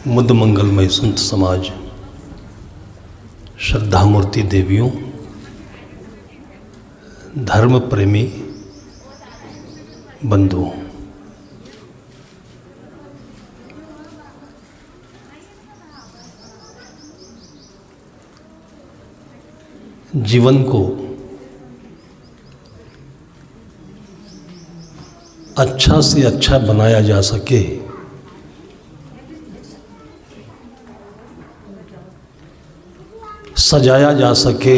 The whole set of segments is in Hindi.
मुद मंगलमय संत समाज, श्रद्धामूर्ति देवियों, धर्म प्रेमी बंधुओं, जीवन को अच्छा से अच्छा बनाया जा सके, सजाया जा सके,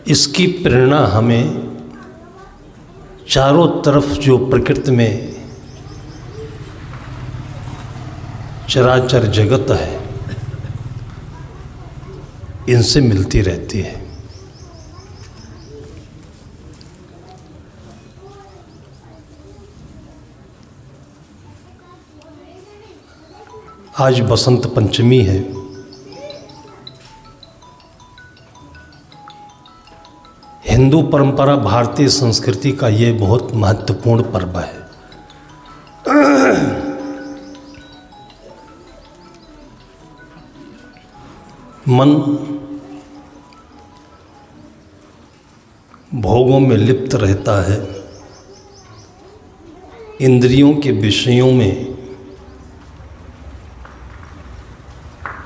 इसकी प्रेरणा हमें चारों तरफ जो प्रकृति में चराचर जगत है इनसे मिलती रहती है। आज बसंत पंचमी है। हिंदू परंपरा, भारतीय संस्कृति का ये बहुत महत्वपूर्ण पर्व है। मन भोगों में लिप्त रहता है, इंद्रियों के विषयों में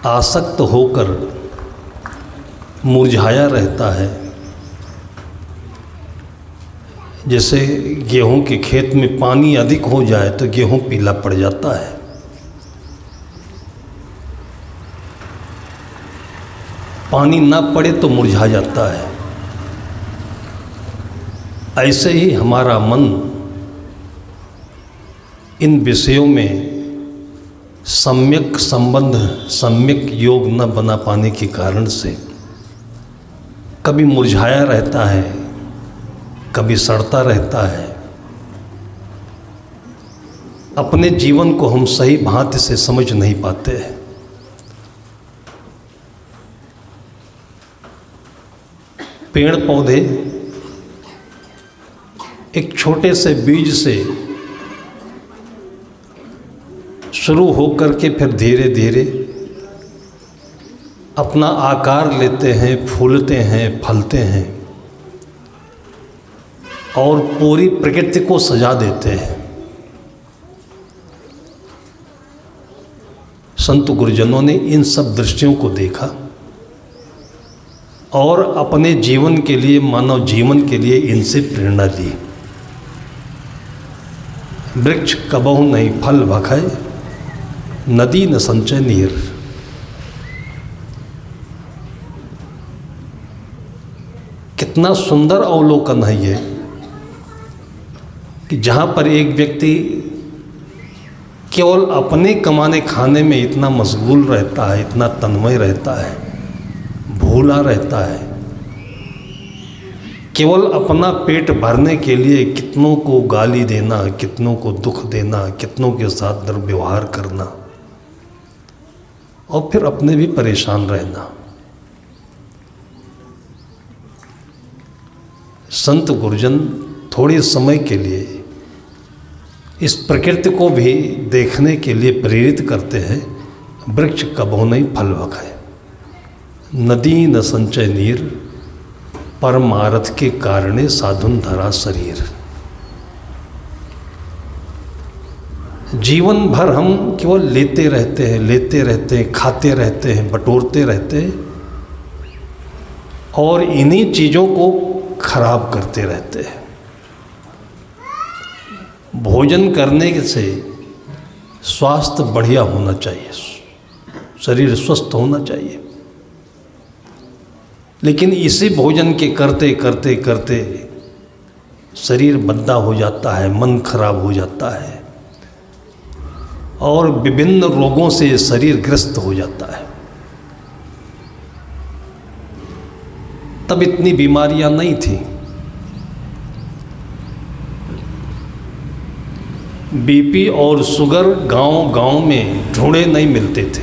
आसक्त होकर मुरझाया रहता है। जैसे गेहूं के खेत में पानी अधिक हो जाए तो गेहूं पीला पड़ जाता है। पानी ना पड़े तो मुरझा जाता है। ऐसे ही हमारा मन इन विषयों में सम्यक संबंध, सम्यक योग न बना पाने के कारण से कभी मुरझाया रहता है, कभी सड़ता रहता है। अपने जीवन को हम सही भांति से समझ नहीं पाते हैं। पेड़ पौधे एक छोटे से बीज से शुरू होकर के फिर धीरे धीरे अपना आकार लेते हैं, फूलते हैं, फलते हैं और पूरी प्रकृति को सजा देते हैं। संत गुरुजनों ने इन सब दृश्यों को देखा और अपने जीवन के लिए, मानव जीवन के लिए इनसे प्रेरणा ली। वृक्ष कबहु नहीं फल भखै, नदी न संचय नीर। कितना सुंदर अवलोकन है ये कि जहाँ पर एक व्यक्ति केवल अपने कमाने खाने में इतना मशगूल रहता है, इतना तन्मय रहता है, भूला रहता है, केवल अपना पेट भरने के लिए कितनों को गाली देना, कितनों को दुख देना, कितनों के साथ दुर्व्यवहार करना और फिर अपने भी परेशान रहना। संत गुरुजन थोड़े समय के लिए इस प्रकृति को भी देखने के लिए प्रेरित करते हैं। वृक्ष कबहु नहीं फल भखै, नदी न संचय नीर, परमारथ के कारणे साधुन धरा शरीर। जीवन भर हम केवल लेते रहते हैं, खाते रहते हैं, बटोरते रहते हैं और इन्हीं चीज़ों को खराब करते रहते हैं। भोजन करने से स्वास्थ्य बढ़िया होना चाहिए, शरीर स्वस्थ होना चाहिए, लेकिन इसी भोजन के करते करते करते शरीर बंदा हो जाता है, मन खराब हो जाता है और विभिन्न रोगों से शरीर ग्रस्त हो जाता है। तब इतनी बीमारियां नहीं थी। बीपी और शुगर गांव-गांव में ढूंढे नहीं मिलते थे।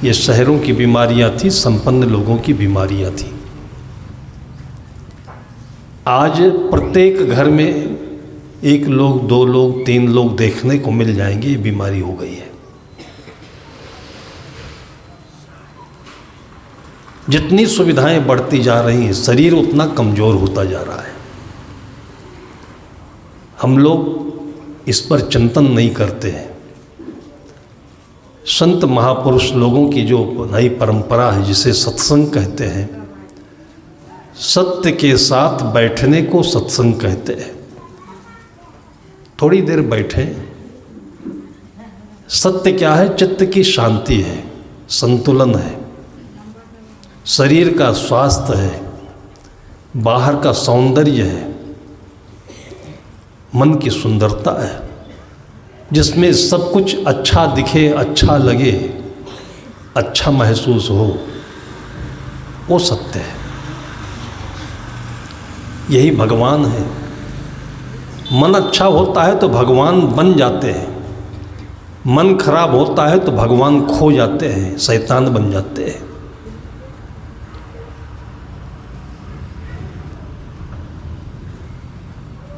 ये शहरों की बीमारियां थी, संपन्न लोगों की बीमारियां थी। आज प्रत्येक घर में 1 लोग, 2 लोग, 3 लोग देखने को मिल जाएंगे, ये बीमारी हो गई है। जितनी सुविधाएं बढ़ती जा रही हैं, शरीर उतना कमज़ोर होता जा रहा है। हम लोग इस पर चिंतन नहीं करते हैं। संत महापुरुष लोगों की जो नई परंपरा है, जिसे सत्संग कहते हैं, सत्य के साथ बैठने को सत्संग कहते हैं। थोड़ी देर बैठे। सत्य क्या है? चित्त की शांति है, संतुलन है, शरीर का स्वास्थ्य है, बाहर का सौंदर्य है, मन की सुंदरता है, जिसमें सब कुछ अच्छा दिखे, अच्छा लगे, अच्छा महसूस हो, वो सत्य है। यही भगवान है। मन अच्छा होता है तो भगवान बन जाते हैं, मन खराब होता है तो भगवान खो जाते हैं, शैतान बन जाते हैं।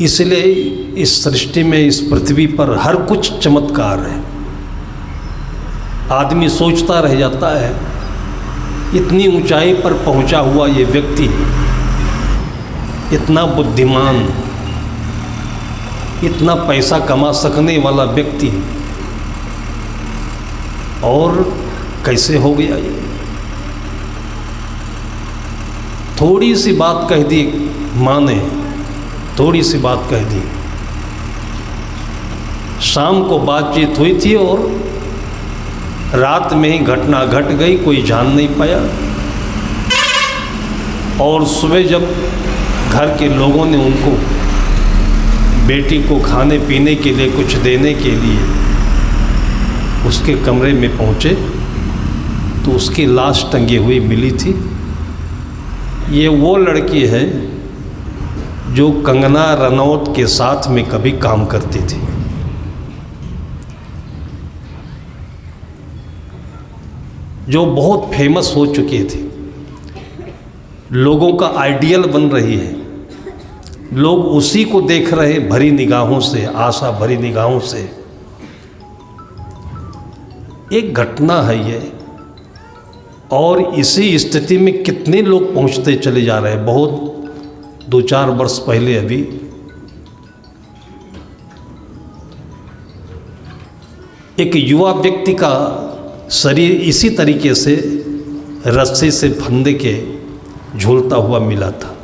इसलिए इस सृष्टि में, इस पृथ्वी पर हर कुछ चमत्कार है। आदमी सोचता रह जाता है, इतनी ऊंचाई पर पहुंचा हुआ ये व्यक्ति, इतना बुद्धिमान, इतना पैसा कमा सकने वाला व्यक्ति, और कैसे हो गया ये? थोड़ी सी बात कह दी माँ ने, थोड़ी सी बात कह दी। शाम को बातचीत हुई थी और रात में ही घटना घट गई, कोई जान नहीं पाया। और सुबह जब घर के लोगों ने उनको, बेटी को खाने पीने के लिए कुछ देने के लिए उसके कमरे में पहुँचे तो उसकी लाश टंगी हुई मिली थी। ये वो लड़की है जो कंगना रनौत के साथ में कभी काम करती थी। जो बहुत फेमस हो चुकी थी, लोगों का आइडियल बन रही है, लोग उसी को देख रहे भरी निगाहों से, आशा भरी निगाहों से। एक घटना है ये, और इसी स्थिति में कितने लोग पहुंचते चले जा रहे हैं। बहुत 2-4 वर्ष पहले अभी एक युवा व्यक्ति का शरीर इसी तरीके से रस्सी से फंदे के झूलता हुआ मिला था,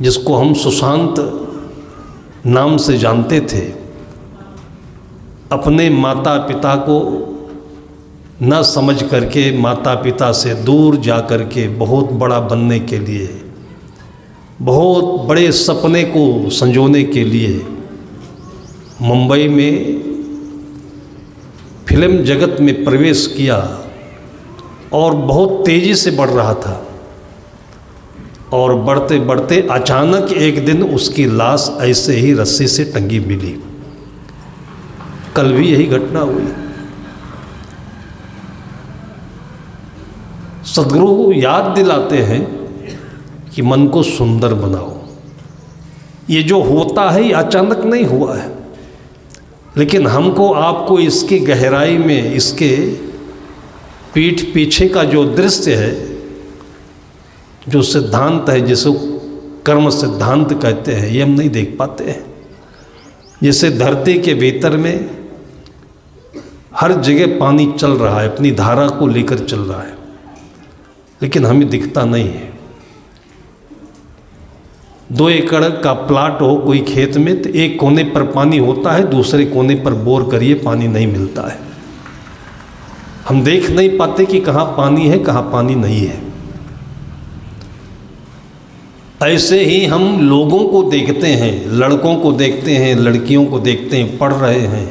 जिसको हम सुशांत नाम से जानते थे। अपने माता पिता को न समझ करके, माता पिता से दूर जा कर के बहुत बड़ा बनने के लिए, बहुत बड़े सपने को संजोने के लिए मुंबई में फिल्म जगत में प्रवेश किया और बहुत तेज़ी से बढ़ रहा था। और बढ़ते बढ़ते अचानक एक दिन उसकी लाश ऐसे ही रस्सी से टंगी मिली। कल भी यही घटना हुई। सद्गुरु याद दिलाते हैं कि मन को सुंदर बनाओ। ये जो होता है ये अचानक नहीं हुआ है, लेकिन हमको आपको इसकी गहराई में, इसके पीठ पीछे का जो दृश्य है, जो सिद्धांत है, जिसे कर्म सिद्धांत कहते हैं, ये हम नहीं देख पाते हैं। जैसे धरती के भीतर में हर जगह पानी चल रहा है, अपनी धारा को लेकर चल रहा है, लेकिन हमें दिखता नहीं है। 2 एकड़ का प्लाट हो कोई खेत में, तो एक कोने पर पानी होता है, दूसरे कोने पर बोर करिए पानी नहीं मिलता है। हम देख नहीं पाते कि कहाँ पानी है, कहाँ पानी नहीं है। ऐसे ही हम लोगों को देखते हैं, लड़कों को देखते हैं, लड़कियों को देखते हैं, पढ़ रहे हैं,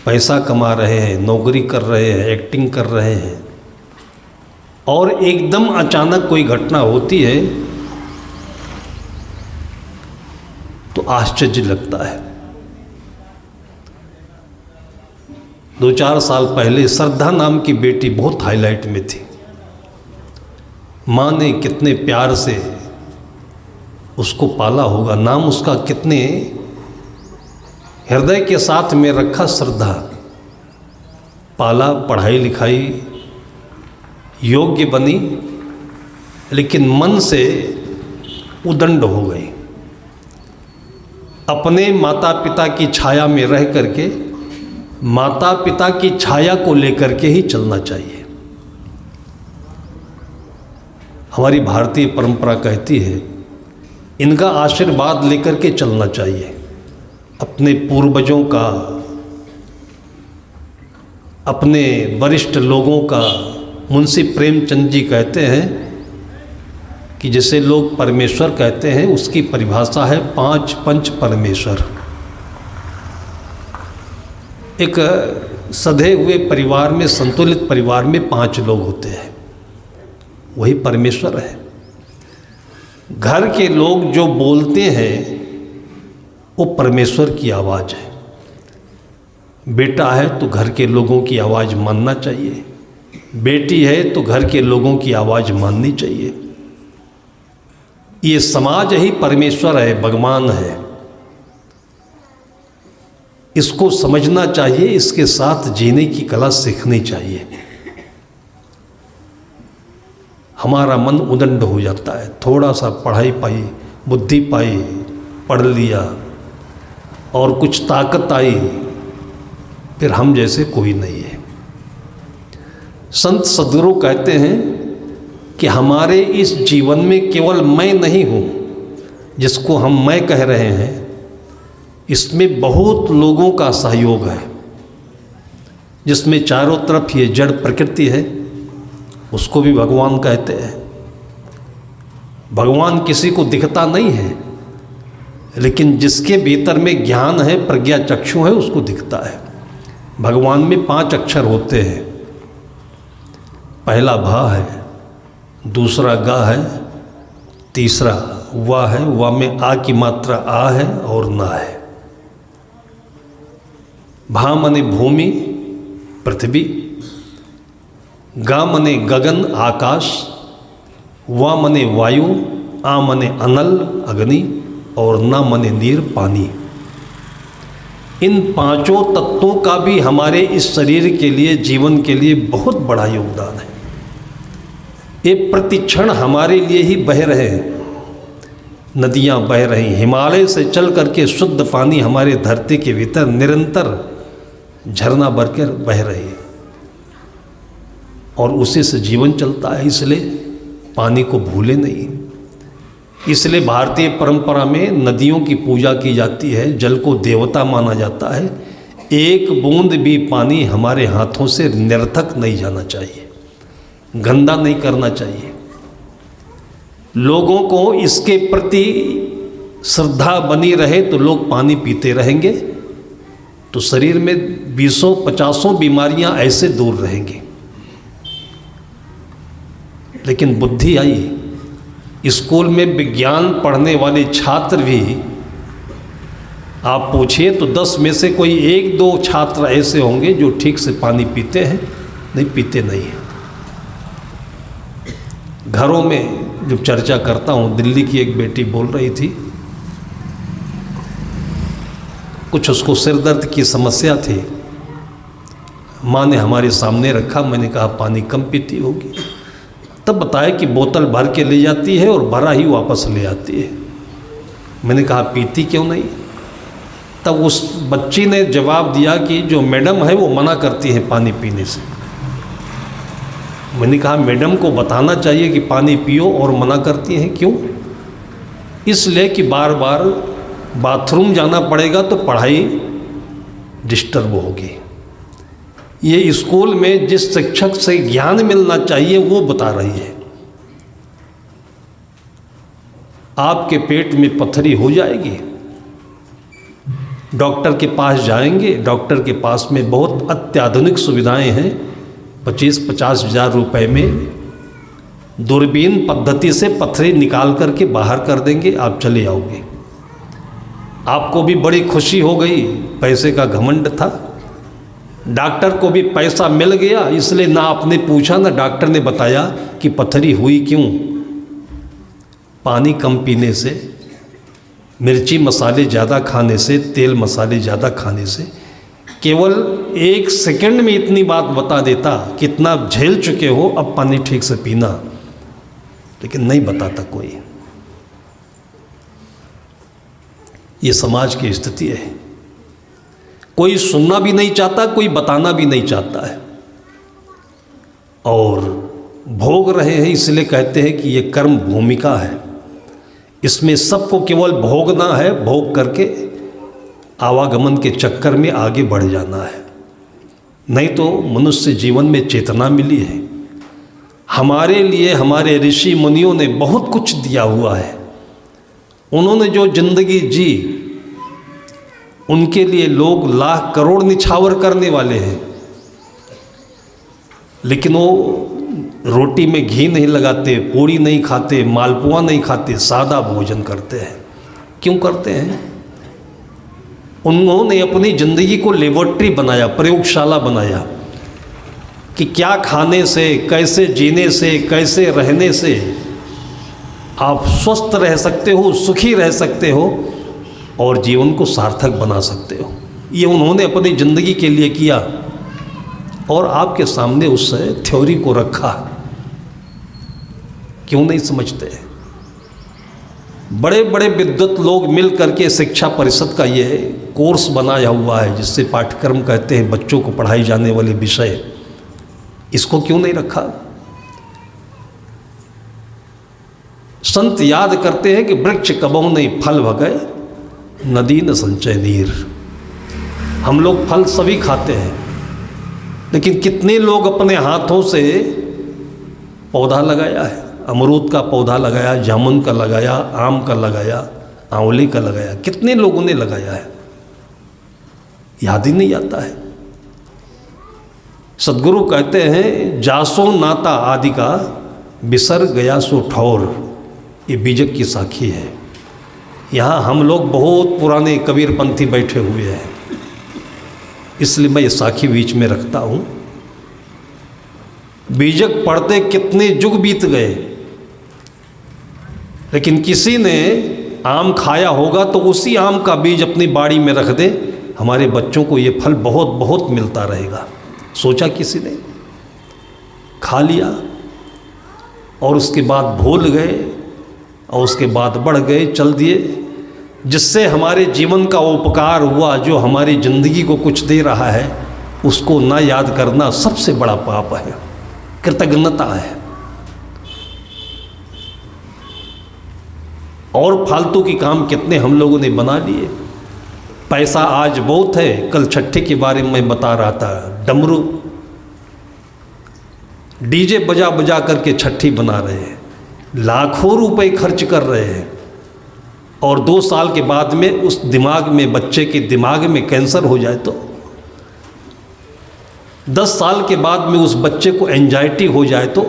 पैसा कमा रहे हैं, नौकरी कर रहे हैं, एक्टिंग कर रहे हैं, और एकदम अचानक कोई घटना होती है तो आश्चर्य लगता है। 2-4 साल पहले श्रद्धा नाम की बेटी बहुत हाईलाइट में थी। माँ ने कितने प्यार से उसको पाला होगा, नाम उसका कितने हृदय के साथ में रखा, श्रद्धा, पाला, पढ़ाई लिखाई, योग्य बनी, लेकिन मन से उदंड हो गई। अपने माता पिता की छाया में रह करके माता पिता की छाया को लेकर के ही चलना चाहिए। हमारी भारतीय परंपरा कहती है इनका आशीर्वाद लेकर के चलना चाहिए। अपने पूर्वजों का, अपने वरिष्ठ लोगों का। मुंशी प्रेमचंद जी कहते हैं कि जैसे लोग परमेश्वर कहते हैं, उसकी परिभाषा है 5 पंच परमेश्वर। एक सधे हुए परिवार में, संतुलित परिवार में 5 लोग होते हैं, वही परमेश्वर है। घर के लोग जो बोलते हैं वो परमेश्वर की आवाज़ है। बेटा है तो घर के लोगों की आवाज़ मानना चाहिए, बेटी है तो घर के लोगों की आवाज़ माननी चाहिए। ये समाज ही परमेश्वर है, भगवान है। इसको समझना चाहिए, इसके साथ जीने की कला सीखनी चाहिए। हमारा मन उदंड हो जाता है, थोड़ा सा पढ़ाई पाई, बुद्धि पाई, पढ़ लिया और कुछ ताकत आई, फिर हम जैसे कोई नहीं है। संत सद्गुरु कहते हैं कि हमारे इस जीवन में केवल मैं नहीं हूँ, जिसको हम मैं कह रहे हैं, इसमें बहुत लोगों का सहयोग है। जिसमें चारों तरफ ये जड़ प्रकृति है, उसको भी भगवान कहते हैं। भगवान किसी को दिखता नहीं है, लेकिन जिसके भीतर में ज्ञान है, प्रज्ञा चक्षु है, उसको दिखता है। भगवान में 5 अक्षर होते हैं। पहला भा है, दूसरा गा है, तीसरा वा है, वा में आ की मात्रा आ है और ना है। भा मने भूमि पृथ्वी, गा मने गगन आकाश, वा मने वायु, आ मने अनल अग्नि और ना मने नीर पानी। इन 5 तत्वों का भी हमारे इस शरीर के लिए, जीवन के लिए बहुत बड़ा योगदान है। ये प्रतिक्षण हमारे लिए ही बह रहे हैं। नदियाँ बह रही, हिमालय से चल करके शुद्ध पानी हमारे धरती के भीतर निरंतर झरना भरकर बह रही है और उसी से जीवन चलता है। इसलिए पानी को भूले नहीं। इसलिए भारतीय परंपरा में नदियों की पूजा की जाती है, जल को देवता माना जाता है। एक बूंद भी पानी हमारे हाथों से निरर्थक नहीं जाना चाहिए, गंदा नहीं करना चाहिए। लोगों को इसके प्रति श्रद्धा बनी रहे तो लोग पानी पीते रहेंगे, तो शरीर में 20-50 बीमारियां ऐसे दूर रहेंगी। लेकिन बुद्धि आई, स्कूल में विज्ञान पढ़ने वाले छात्र भी आप पूछिए तो 10 में से कोई 1-2 छात्र ऐसे होंगे जो ठीक से पानी पीते हैं, नहीं पीते नहीं हैं। घरों में जब चर्चा करता हूँ, दिल्ली की एक बेटी बोल रही थी, कुछ उसको सिर दर्द की समस्या थी। माँ ने हमारे सामने रखा, मैंने कहा पानी कम पीती होगी। तब बताया कि बोतल भर के ले जाती है और भरा ही वापस ले आती है। मैंने कहा पीती क्यों नहीं? तब उस बच्ची ने जवाब दिया कि जो मैडम है वो मना करती है पानी पीने से। मैंने कहा मैडम को बताना चाहिए कि पानी पियो, और मना करती हैं क्यों? इसलिए कि बार बार बाथरूम जाना पड़ेगा तो पढ़ाई डिस्टर्ब होगी। ये स्कूल में जिस शिक्षक से ज्ञान मिलना चाहिए वो बता रही है। आपके पेट में पथरी हो जाएगी, डॉक्टर के पास जाएंगे, डॉक्टर के पास में बहुत अत्याधुनिक सुविधाएं हैं। 25-50 हज़ार रुपये में दूरबीन पद्धति से पथरी निकाल करके बाहर कर देंगे, आप चले आओगे। आपको भी बड़ी खुशी हो गई, पैसे का घमंड था। डॉक्टर को भी पैसा मिल गया, इसलिए ना आपने पूछा ना डॉक्टर ने बताया कि पथरी हुई क्यों। पानी कम पीने से मिर्ची मसाले ज़्यादा खाने से, तेल मसाले ज़्यादा खाने से केवल 1 सेकंड में इतनी बात बता देता, कितना झेल चुके हो, अब पानी ठीक से पीना, लेकिन नहीं बताता कोई। ये समाज की स्थिति है। कोई सुनना भी नहीं चाहता, कोई बताना भी नहीं चाहता है, और भोग रहे हैं। इसलिए कहते हैं कि ये कर्म भूमिका है, इसमें सबको केवल भोगना है, भोग करके आवागमन के चक्कर में आगे बढ़ जाना है। नहीं तो मनुष्य जीवन में चेतना मिली है। हमारे लिए हमारे ऋषि मुनियों ने बहुत कुछ दिया हुआ है। उन्होंने जो जिंदगी जी, उनके लिए लोग लाख करोड़ निछावर करने वाले हैं, लेकिन वो रोटी में घी नहीं लगाते, पूड़ी नहीं खाते, मालपुआ नहीं खाते, सादा भोजन करते हैं। क्यों करते हैं? उन्होंने अपनी ज़िंदगी को लेबोरेटरी बनाया, प्रयोगशाला बनाया कि क्या खाने से, कैसे जीने से, कैसे रहने से आप स्वस्थ रह सकते हो, सुखी रह सकते हो और जीवन को सार्थक बना सकते हो। ये उन्होंने अपनी ज़िंदगी के लिए किया और आपके सामने उस थ्योरी को रखा। क्यों नहीं समझते? बड़े बड़े विद्वत लोग मिल करके शिक्षा परिषद का ये कोर्स बनाया हुआ है, जिससे पाठ्यक्रम कहते हैं, बच्चों को पढ़ाई जाने वाले विषय, इसको क्यों नहीं रखा? संत याद करते हैं कि वृक्ष कबहु नहीं फल भगै, नदी न संचय नीर। हम लोग फल सभी खाते हैं, लेकिन कितने लोग अपने हाथों से पौधा लगाया है? अमरूद का पौधा लगाया, जामुन का लगाया, आम का लगाया, आंवले का लगाया, कितने लोगों ने लगाया है? याद ही नहीं आता है। सदगुरु कहते हैं, जासो नाता आदि का बिसर गया सो ठौर। ये बीजक की साखी है। यहाँ हम लोग बहुत पुराने कबीरपंथी बैठे हुए हैं, इसलिए मैं ये साखी बीच में रखता हूँ। बीजक पढ़ते कितने युग बीत गए, लेकिन किसी ने आम खाया होगा तो उसी आम का बीज अपनी बाड़ी में रख दे, हमारे बच्चों को ये फल बहुत बहुत मिलता रहेगा। सोचा किसी ने, खा लिया और उसके बाद भूल गए और उसके बाद बढ़ गए, चल दिए, जिससे हमारे जीवन का उपकार हुआ, जो हमारी ज़िंदगी को कुछ दे रहा है, उसको ना याद करना सबसे बड़ा पाप है, कृतज्ञता है। और फालतू की काम कितने हम लोगों ने बना लिए। पैसा आज बहुत है, कल छठे के बारे में मैं बता रहा था, डमरू डीजे बजा बजा करके छठी बना रहे हैं, लाखों रुपए खर्च कर रहे हैं, और 2 साल के बाद में उस दिमाग में, बच्चे के दिमाग में कैंसर हो जाए तो, 10 साल के बाद में उस बच्चे को एंजाइटी हो जाए तो,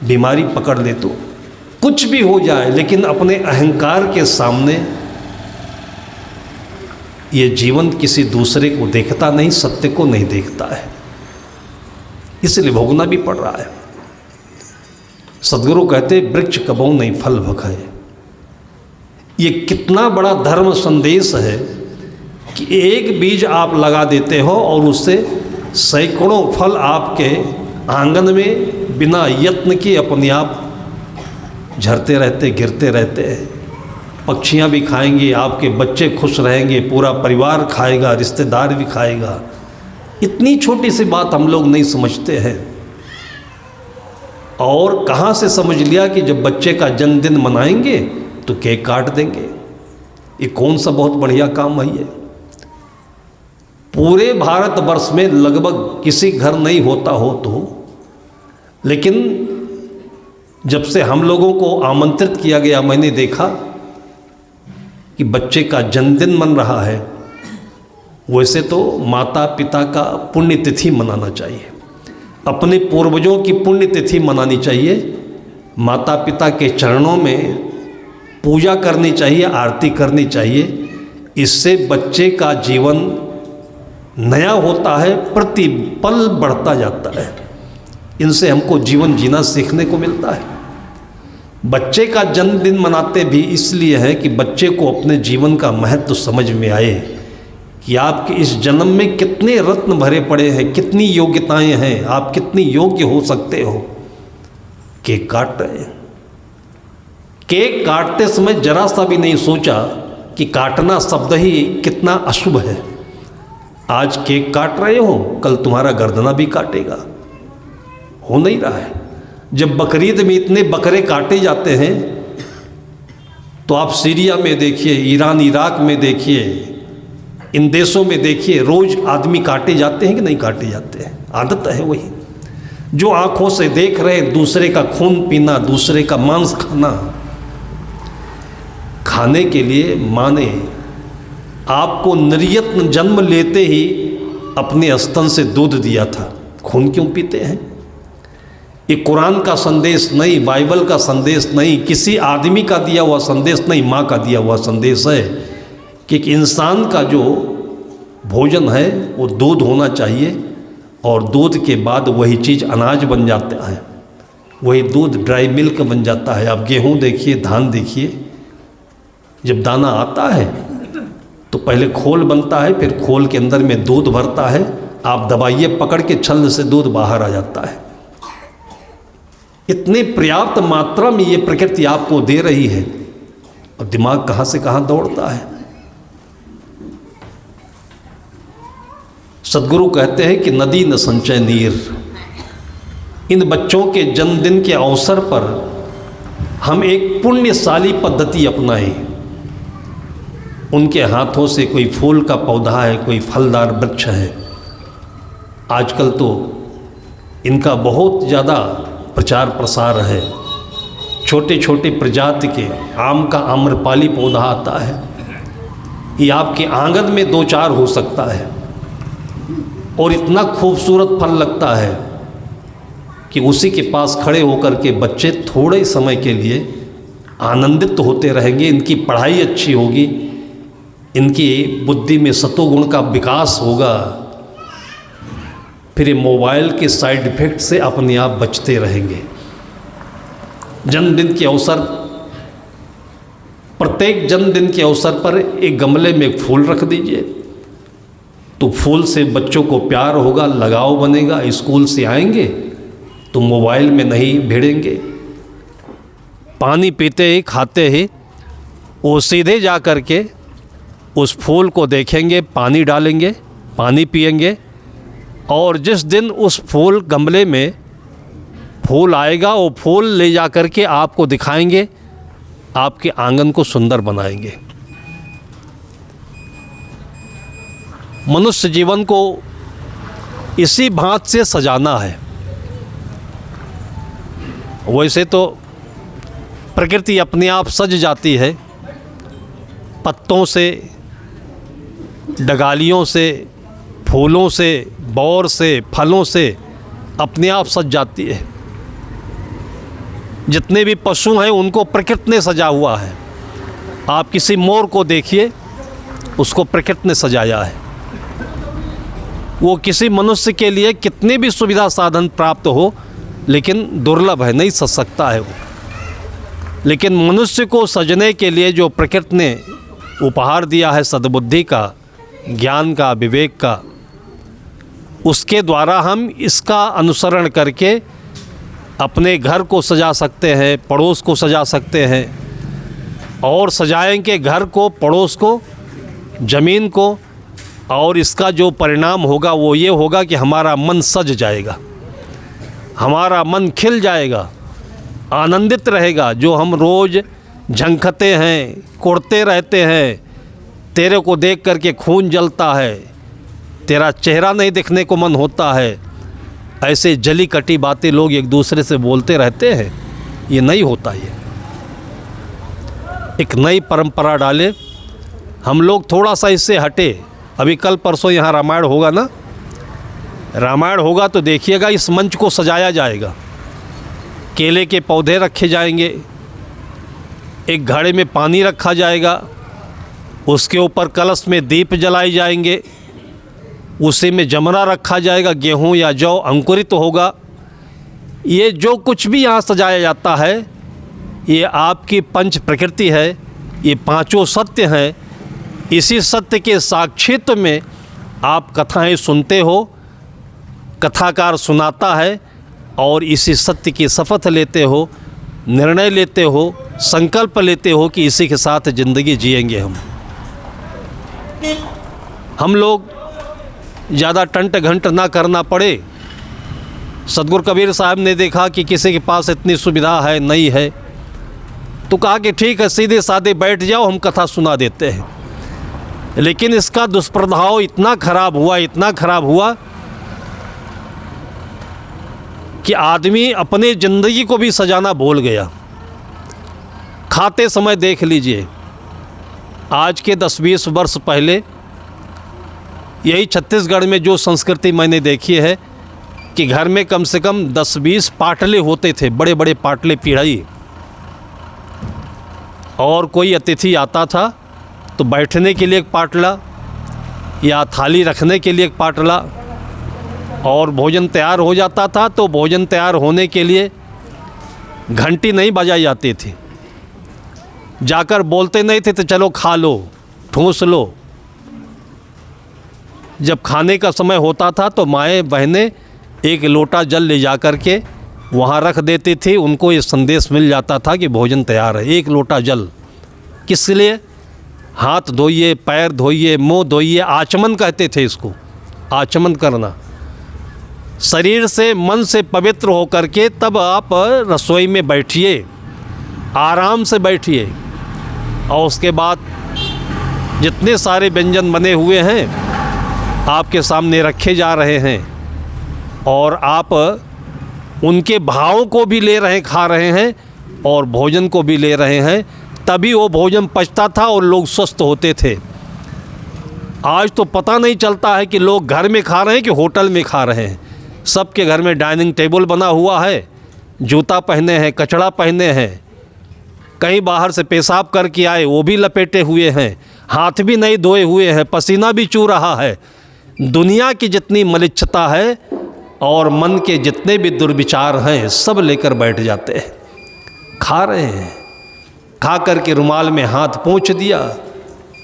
बीमारी पकड़ ले तो, कुछ भी हो जाए, लेकिन अपने अहंकार के सामने ये जीवन किसी दूसरे को देखता नहीं, सत्य को नहीं देखता है, इसलिए भोगना भी पड़ रहा है। सदगुरु कहते, वृक्ष कबहु नहीं फल भगै। ये कितना बड़ा धर्म संदेश है कि एक बीज आप लगा देते हो और उससे सैकड़ों फल आपके आंगन में बिना यत्न के अपने आप झरते रहते, गिरते रहते हैं। पक्षियाँ भी खाएंगे, आपके बच्चे खुश रहेंगे, पूरा परिवार खाएगा, रिश्तेदार भी खाएगा। इतनी छोटी सी बात हम लोग नहीं समझते हैं। और कहाँ से समझ लिया कि जब बच्चे का जन्मदिन मनाएंगे तो केक काट देंगे। ये कौन सा बहुत बढ़िया काम है ये? पूरे भारतवर्ष में लगभग किसी घर नहीं होता हो तो, लेकिन जब से हम लोगों को आमंत्रित किया गया, मैंने देखा कि बच्चे का जन्मदिन मन रहा है। वैसे तो माता पिता का पुण्यतिथि मनाना चाहिए, अपने पूर्वजों की पुण्यतिथि मनानी चाहिए, माता पिता के चरणों में पूजा करनी चाहिए, आरती करनी चाहिए। इससे बच्चे का जीवन नया होता है, प्रतिपल बढ़ता जाता है। इनसे हमको जीवन जीना सीखने को मिलता है। बच्चे का जन्मदिन मनाते भी इसलिए है कि बच्चे को अपने जीवन का महत्व समझ में आए कि आपके इस जन्म में कितने रत्न भरे पड़े हैं, कितनी योग्यताएं हैं, आप कितनी योग्य हो सकते हो। केक काट रहे हैं, केक काटते समय जरा सा भी नहीं सोचा कि काटना शब्द ही कितना अशुभ है। आज केक काट रहे हो, कल तुम्हारा गर्दना भी काटेगा। हो नहीं रहा है। जब बकरीद में इतने बकरे काटे जाते हैं तो आप सीरिया में देखिए, ईरान इराक में देखिए, इन देशों में देखिए, रोज आदमी काटे जाते हैं कि नहीं काटे जाते हैं। आदत है वही, जो आंखों से देख रहे हैं, दूसरे का खून पीना, दूसरे का मांस खाना। खाने के लिए माँ ने आपको निर्यत जन्म लेते ही अपने स्तन से दूध दिया था, खून क्यों पीते हैं? ये कुरान का संदेश नहीं, बाइबल का संदेश नहीं, किसी आदमी का दिया हुआ संदेश नहीं, माँ का दिया हुआ संदेश है कि एक इंसान का जो भोजन है वो दूध होना चाहिए, और दूध के बाद वही चीज़ अनाज बन जाता है, वही दूध ड्राई मिल्क बन जाता है। आप गेहूँ देखिए, धान देखिए, जब दाना आता है तो पहले खोल बनता है, फिर खोल के अंदर में दूध भरता है, आप दबाइए पकड़ के, छल्ल से दूध बाहर आ जाता है। इतने पर्याप्त मात्रा में ये प्रकृति आपको दे रही है, और दिमाग कहाँ से कहाँ दौड़ता है। सदगुरु कहते हैं कि नदी न संचय नीर। इन बच्चों के जन्मदिन के अवसर पर हम एक पुण्यशाली पद्धति अपनाएं। उनके हाथों से कोई फूल का पौधा है, कोई फलदार वृक्ष है। आजकल तो इनका बहुत ज़्यादा प्रचार प्रसार है। छोटे छोटे प्रजाति के आम का आम्रपाली पौधा आता है, ये आपके आंगन में 2-4 हो सकता है, और इतना खूबसूरत फल लगता है कि उसी के पास खड़े होकर के बच्चे थोड़े समय के लिए आनंदित होते रहेंगे। इनकी पढ़ाई अच्छी होगी, इनकी बुद्धि में सतोगुण का विकास होगा, फिर ये मोबाइल के साइड इफ़ेक्ट से अपने आप बचते रहेंगे। जन्मदिन के अवसर, प्रत्येक जन्मदिन के अवसर पर एक गमले में एक फूल रख दीजिए, तो फूल से बच्चों को प्यार होगा, लगाव बनेगा। स्कूल से आएंगे तो मोबाइल में नहीं भिड़ेंगे। पानी पीते ही, खाते ही वो सीधे जा कर के उस फूल को देखेंगे, पानी डालेंगे, पानी पिएंगे, और जिस दिन उस फूल गमले में फूल आएगा, वो फूल ले जा कर के आपको दिखाएंगे, आपके आंगन को सुंदर बनाएंगे। मनुष्य जीवन को इसी भांति से सजाना है। वैसे तो प्रकृति अपने आप सज जाती है, पत्तों से, डगालियों से, फूलों से, बौर से, फलों से अपने आप सज जाती है। जितने भी पशु हैं उनको प्रकृति ने सजा हुआ है। आप किसी मोर को देखिए, उसको प्रकृति ने सजाया है। वो किसी मनुष्य के लिए कितने भी सुविधा साधन प्राप्त हो, लेकिन दुर्लभ है, नहीं सज सकता है वो। लेकिन मनुष्य को सजने के लिए जो प्रकृति ने उपहार दिया है सद्बुद्धि का, ज्ञान का, विवेक का, उसके द्वारा हम इसका अनुसरण करके अपने घर को सजा सकते हैं, पड़ोस को सजा सकते हैं, और सजाएंगे घर को, पड़ोस को, ज़मीन को, और इसका जो परिणाम होगा वो ये होगा कि हमारा मन सज जाएगा, हमारा मन खिल जाएगा, आनंदित रहेगा। जो हम रोज़ झंखते हैं, कुड़ते रहते हैं, तेरे को देख करके खून जलता है, तेरा चेहरा नहीं देखने को मन होता है, ऐसे जली कटी बातें लोग एक दूसरे से बोलते रहते हैं, ये नहीं होता। ये एक नई परंपरा डाले, हम लोग थोड़ा सा इससे हटे। अभी कल परसों यहाँ रामायण होगा ना, रामायण होगा तो देखिएगा इस मंच को सजाया जाएगा, केले के पौधे रखे जाएंगे, एक घड़े में पानी रखा जाएगा, उसके ऊपर कलश में दीप जलाए जाएंगे, उसी में जमरा रखा जाएगा, गेहूं या जौ अंकुरित होगा। ये जो कुछ भी यहाँ सजाया जाता है ये आपकी पंच प्रकृति है, ये पांचों सत्य हैं। इसी सत्य के साक्षित्व में आप कथाएं सुनते हो, कथाकार सुनाता है और इसी सत्य की शपथ लेते हो, निर्णय लेते हो, संकल्प लेते हो कि इसी के साथ ज़िंदगी जिएंगे हम लोग ज़्यादा टंट घंट ना करना पड़े। सदगुरु कबीर साहब ने देखा कि किसी के पास इतनी सुविधा है नहीं है, तो कहा कि ठीक है, सीधे साधे बैठ जाओ, हम कथा सुना देते हैं। लेकिन इसका दुष्प्रभाव इतना खराब हुआ कि आदमी अपने ज़िंदगी को भी सजाना भूल गया। खाते समय देख लीजिए, आज के 10-20 वर्ष पहले यही छत्तीसगढ़ में जो संस्कृति मैंने देखी है कि घर में कम से कम 10-20 पाटले होते थे, बड़े बड़े पाटले पीढ़ाई, और कोई अतिथि आता था तो बैठने के लिए एक पाटला या थाली रखने के लिए एक पाटला, और भोजन तैयार हो जाता था तो भोजन तैयार होने के लिए घंटी नहीं बजाई जाती थी, जाकर बोलते नहीं थे तो चलो खा लो, ठूस लो। जब खाने का समय होता था तो माएँ बहनें एक लोटा जल ले जा कर के वहाँ रख देती थी, उनको ये संदेश मिल जाता था कि भोजन तैयार है। एक लोटा जल किस लिए? हाथ धोइए, पैर धोइए, मुँह धोइए, आचमन कहते थे इसको, आचमन करना। शरीर से मन से पवित्र होकर के तब आप रसोई में बैठिए, आराम से बैठिए, और उसके बाद जितने सारे व्यंजन बने हुए हैं आपके सामने रखे जा रहे हैं और आप उनके भावों को भी ले रहे, खा रहे हैं और भोजन को भी ले रहे हैं, तभी वो भोजन पचता था और लोग स्वस्थ होते थे। आज तो पता नहीं चलता है कि लोग घर में खा रहे हैं कि होटल में खा रहे हैं। सबके घर में डाइनिंग टेबल बना हुआ है, जूता पहने हैं, कचड़ा पहने हैं, कहीं बाहर से पेशाब करके आए वो भी लपेटे हुए हैं, हाथ भी नहीं धोए हुए हैं, पसीना भी चू रहा है। दुनिया की जितनी मलिच्छता है और मन के जितने भी दुर्विचार हैं सब लेकर बैठ जाते हैं, खा रहे हैं। खा कर के रुमाल में हाथ पोंछ दिया,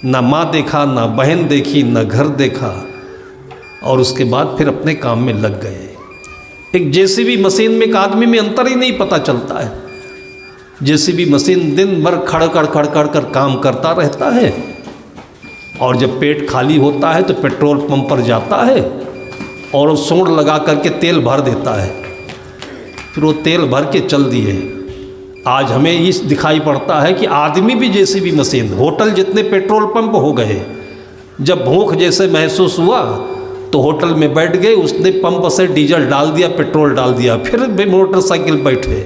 ना माँ देखा, ना बहन देखी, ना घर देखा, और उसके बाद फिर अपने काम में लग गए। एक जेसीबी मशीन में एक आदमी में अंतर ही नहीं पता चलता है। जेसीबी मशीन दिन भर खड़ कर काम करता रहता है, और जब पेट खाली होता है तो पेट्रोल पंप पर जाता है और सोंड लगा करके तेल भर देता है, फिर वो तेल भर के चल दिए। आज हमें इस दिखाई पड़ता है कि आदमी भी जेसीबी मशीन, होटल जितने पेट्रोल पंप हो गए। जब भूख जैसे महसूस हुआ तो होटल में बैठ गए, उसने पंप से डीजल डाल दिया, पेट्रोल डाल दिया, फिर मोटरसाइकिल बैठे,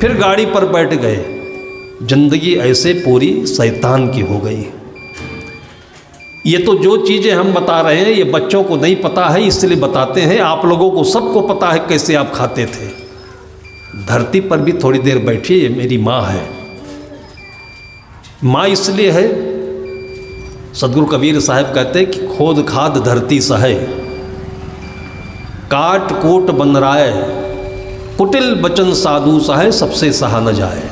फिर गाड़ी पर बैठ गए। जिंदगी ऐसे पूरी शैतान की हो गई। ये तो जो चीज़ें हम बता रहे हैं ये बच्चों को नहीं पता है, इसलिए बताते हैं। आप लोगों को सबको पता है कैसे आप खाते थे। धरती पर भी थोड़ी देर बैठिए, ये मेरी माँ है। माँ इसलिए है, सदगुरु कबीर साहब कहते हैं कि खोद खाद धरती सहे, काट कोट बन राय, कुटिल बचन साधु सहे, सबसे सहा न जाए।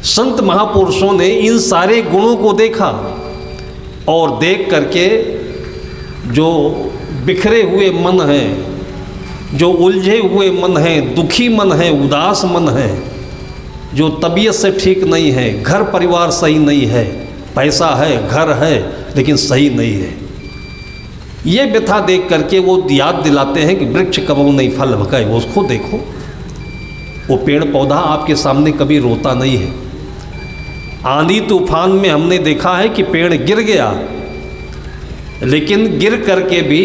संत महापुरुषों ने इन सारे गुणों को देखा और देख करके जो बिखरे हुए मन हैं, जो उलझे हुए मन हैं, दुखी मन है, उदास मन है, जो तबीयत से ठीक नहीं है, घर परिवार सही नहीं है, पैसा है, घर है, लेकिन सही नहीं है, ये व्यथा देख करके वो याद दिलाते हैं कि वृक्ष कबहू नहीं फल भकाए। उसको देखो, वो पेड़ पौधा आपके सामने कभी रोता नहीं है। आंधी तूफान में हमने देखा है कि पेड़ गिर गया, लेकिन गिर करके भी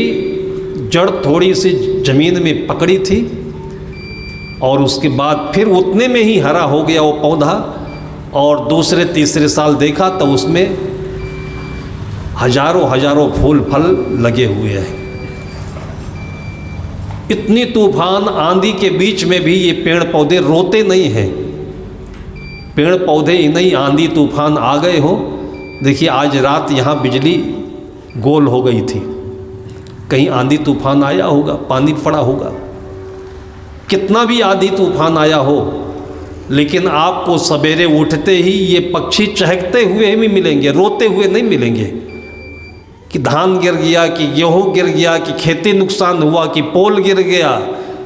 जड़ थोड़ी सी ज़मीन में पकड़ी थी और उसके बाद फिर उतने में ही हरा हो गया वो पौधा। और दूसरे तीसरे साल देखा तो उसमें हजारों फूल फल लगे हुए हैं। इतनी तूफान आंधी के बीच में भी ये पेड़ पौधे रोते नहीं हैं। पेड़ पौधे ही नहीं, आंधी तूफान आ गए हो। देखिए आज रात यहाँ बिजली गोल हो गई थी, कहीं आंधी तूफान आया होगा, पानी पड़ा होगा। कितना भी आंधी तूफान आया हो, लेकिन आपको सवेरे उठते ही ये पक्षी चहकते हुए भी मिलेंगे, रोते हुए नहीं मिलेंगे कि धान गिर गया, कि गेहूँ गिर गया, कि खेती नुकसान हुआ, कि पोल गिर गया,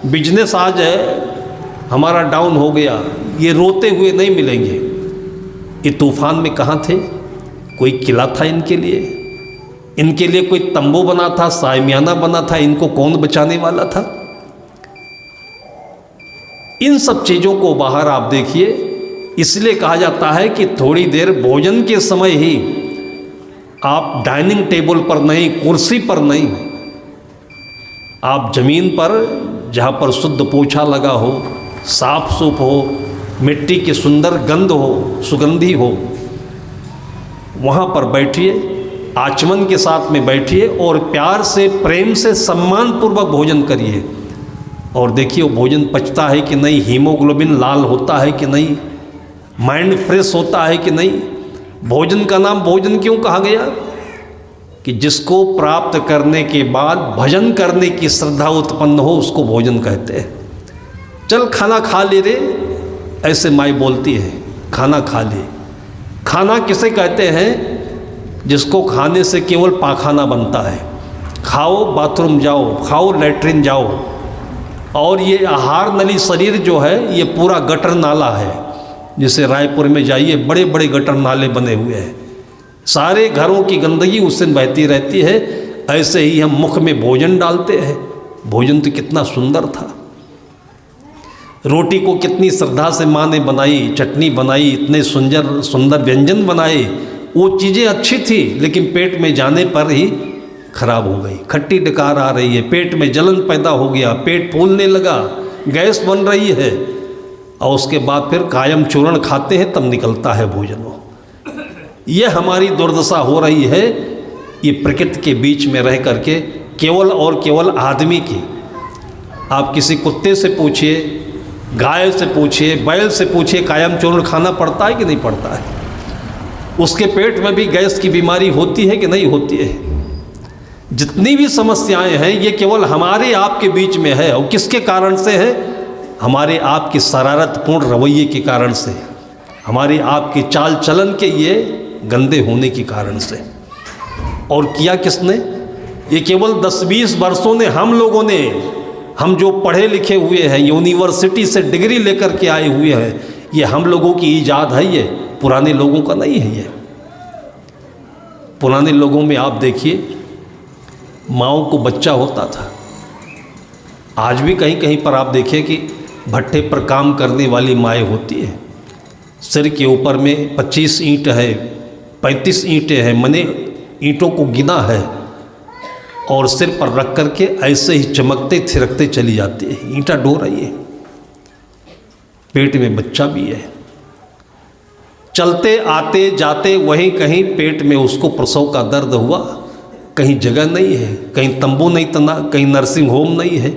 बिजनेस आज है हमारा डाउन हो गया। ये रोते हुए नहीं मिलेंगे। ये तूफान में कहाँ थे? कोई किला था इनके लिए? इनके लिए कोई तंबू बना था, सायमियाना बना था? इनको कौन बचाने वाला था? इन सब चीज़ों को बाहर आप देखिए। इसलिए कहा जाता है कि थोड़ी देर भोजन के समय ही आप डाइनिंग टेबल पर नहीं, कुर्सी पर नहीं, आप जमीन पर जहाँ पर शुद्ध पोछा लगा हो, साफ सूफ हो, मिट्टी की सुंदर गंध हो, सुगंधी हो, वहाँ पर बैठिए, आचमन के साथ में बैठिए और प्यार से, प्रेम से, सम्मानपूर्वक भोजन करिए। और देखिए वो भोजन पचता है कि नहीं, हीमोग्लोबिन लाल होता है कि नहीं, माइंड फ्रेश होता है कि नहीं। भोजन का नाम भोजन क्यों कहा गया? कि जिसको प्राप्त करने के बाद भजन करने की श्रद्धा उत्पन्न हो उसको भोजन कहते हैं। चल खाना खा ले रे, ऐसे माई बोलती है, खाना खा ले। खाना किसे कहते हैं? जिसको खाने से केवल पाखाना बनता है। खाओ, बाथरूम जाओ, खाओ, लैट्रिन जाओ। और ये आहार नली शरीर जो है ये पूरा गटर नाला है। जैसे रायपुर में जाइए, बड़े बड़े गटर नाले बने हुए हैं, सारे घरों की गंदगी उससे बहती रहती है। ऐसे ही हम मुख में भोजन डालते हैं। भोजन तो कितना सुंदर था, रोटी को कितनी श्रद्धा से माँ ने बनाई, चटनी बनाई, इतने सुंदर सुंदर व्यंजन बनाए, वो चीज़ें अच्छी थी, लेकिन पेट में जाने पर ही खराब हो गई। खट्टी डकार आ रही है, पेट में जलन पैदा हो गया, पेट फूलने लगा, गैस बन रही है, और उसके बाद फिर कायम चूर्ण खाते हैं तब निकलता है भोजन। ये हमारी दुर्दशा हो रही है, ये प्रकृति के बीच में रह करके, केवल और केवल आदमी की। आप किसी कुत्ते से पूछिए, गाय से पूछिए, बैल से पूछिए, कायम चूर्ण खाना पड़ता है कि नहीं पड़ता है? उसके पेट में भी गैस की बीमारी होती है कि नहीं होती है? जितनी भी समस्याएं हैं ये केवल हमारे आपके बीच में है। और किसके कारण से है? हमारे आपके शरारतपूर्ण रवैये के कारण से, हमारे आपके चाल चलन के ये गंदे होने के कारण से। और किया किसने? ये केवल 10-20 वर्षों ने, हम लोगों ने, हम जो पढ़े लिखे हुए हैं, यूनिवर्सिटी से डिग्री लेकर के आए हुए हैं, ये हम लोगों की ईजाद है, ये पुराने लोगों का नहीं है। ये पुराने लोगों में आप देखिए, माँओं को बच्चा होता था। आज भी कहीं कहीं पर आप देखिए कि भट्ठे पर काम करने वाली माएँ होती है, सिर के ऊपर में 25 ईंट है, 35 ईंटें हैं, मने ईंटों को गिना है, और सिर पर रख करके ऐसे ही चमकते थिरकते चली जाती है, ईंटा ढो रही है, पेट में बच्चा भी है। चलते आते जाते वहीं कहीं पेट में उसको प्रसव का दर्द हुआ, कहीं जगह नहीं है, कहीं तंबू नहीं तना, कहीं नर्सिंग होम नहीं है।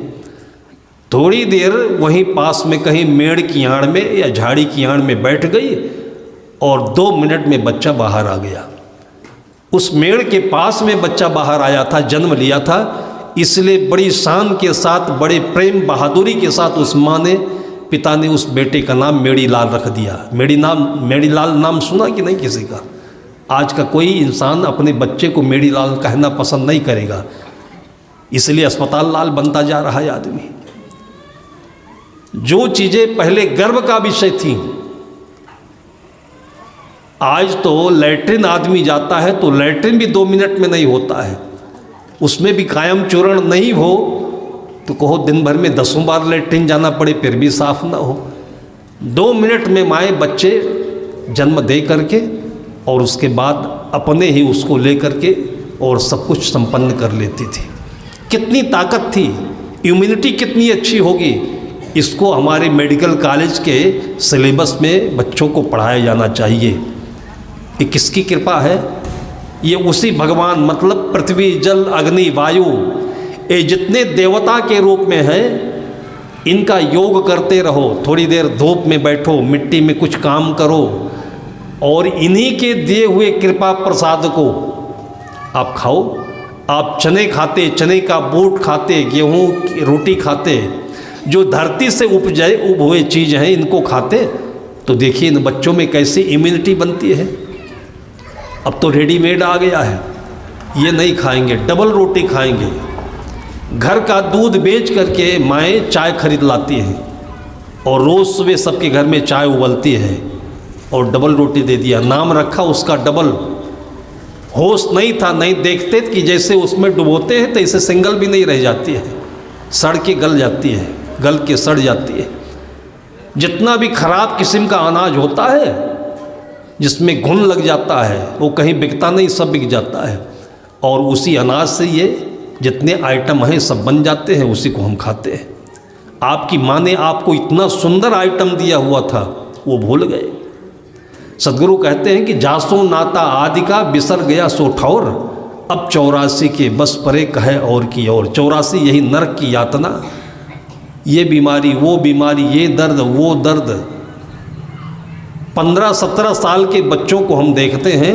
थोड़ी देर वहीं पास में कहीं मेड़ की आड़ में या झाड़ी की आड़ में बैठ गई और 2 मिनट में बच्चा बाहर आ गया। उस मेड़ के पास में बच्चा बाहर आया था, जन्म लिया था, इसलिए बड़ी शान के साथ, बड़े प्रेम बहादुरी के साथ उस माँ ने, पिता ने उस बेटे का नाम मेड़ीलाल रख दिया। मेड़ीलाल नाम सुना कि नहीं किसी का? आज का कोई इंसान अपने बच्चे को मेड़ीलाल कहना पसंद नहीं करेगा, इसलिए अस्पताल लाल बनता जा रहा है आदमी। जो चीज़ें पहले गर्व का विषय थी, आज तो लैट्रिन आदमी जाता है तो लैट्रिन भी 2 मिनट में नहीं होता है। उसमें भी कायम चूर्ण नहीं हो तो कहो दिन भर में 10 बार लैट्रिन जाना पड़े फिर भी साफ ना हो। 2 मिनट में माए बच्चे जन्म दे करके और उसके बाद अपने ही उसको ले करके और सब कुछ संपन्न कर लेती थी। कितनी ताकत थी, इम्यूनिटी कितनी अच्छी होगी, इसको हमारे मेडिकल कॉलेज के सिलेबस में बच्चों को पढ़ाया जाना चाहिए। ये किसकी कृपा है? ये उसी भगवान, मतलब पृथ्वी, जल, अग्नि, वायु, ये जितने देवता के रूप में है, इनका योग करते रहो। थोड़ी देर धूप में बैठो, मिट्टी में कुछ काम करो और इन्हीं के दिए हुए कृपा प्रसाद को आप खाओ। आप चने खाते, चने का बूट खाते, गेहूँ की रोटी खाते, जो धरती से उब हुए चीज़ हैं इनको खाते तो देखिए इन बच्चों में कैसी इम्यूनिटी बनती है। अब तो रेडीमेड आ गया है, ये नहीं खाएंगे, डबल रोटी खाएंगे। घर का दूध बेच करके माएँ चाय खरीद लाती हैं और रोज़ सुबह सबके घर में चाय उबलती है और डबल रोटी दे दिया, नाम रखा उसका डबल। होश नहीं था, नहीं देखते कि जैसे उसमें डुबोते हैं तो इसे सिंगल भी नहीं रह जाती है, सड़ के गल जाती है, गल के सड़ जाती है। जितना भी खराब किस्म का अनाज होता है जिसमें घुन लग जाता है वो कहीं बिकता नहीं, सब बिक जाता है। और उसी अनाज से ये जितने आइटम हैं सब बन जाते हैं, उसी को हम खाते हैं। आपकी माँ ने आपको इतना सुंदर आइटम दिया हुआ था, वो भूल गए। सदगुरु कहते हैं कि जासो नाता आदि का बिसर गया सो ठौर, अब 84 के बस परे कहे और की और। 84 यही नरक की यातना, ये बीमारी वो बीमारी, ये दर्द वो दर्द। 15-17 साल के बच्चों को हम देखते हैं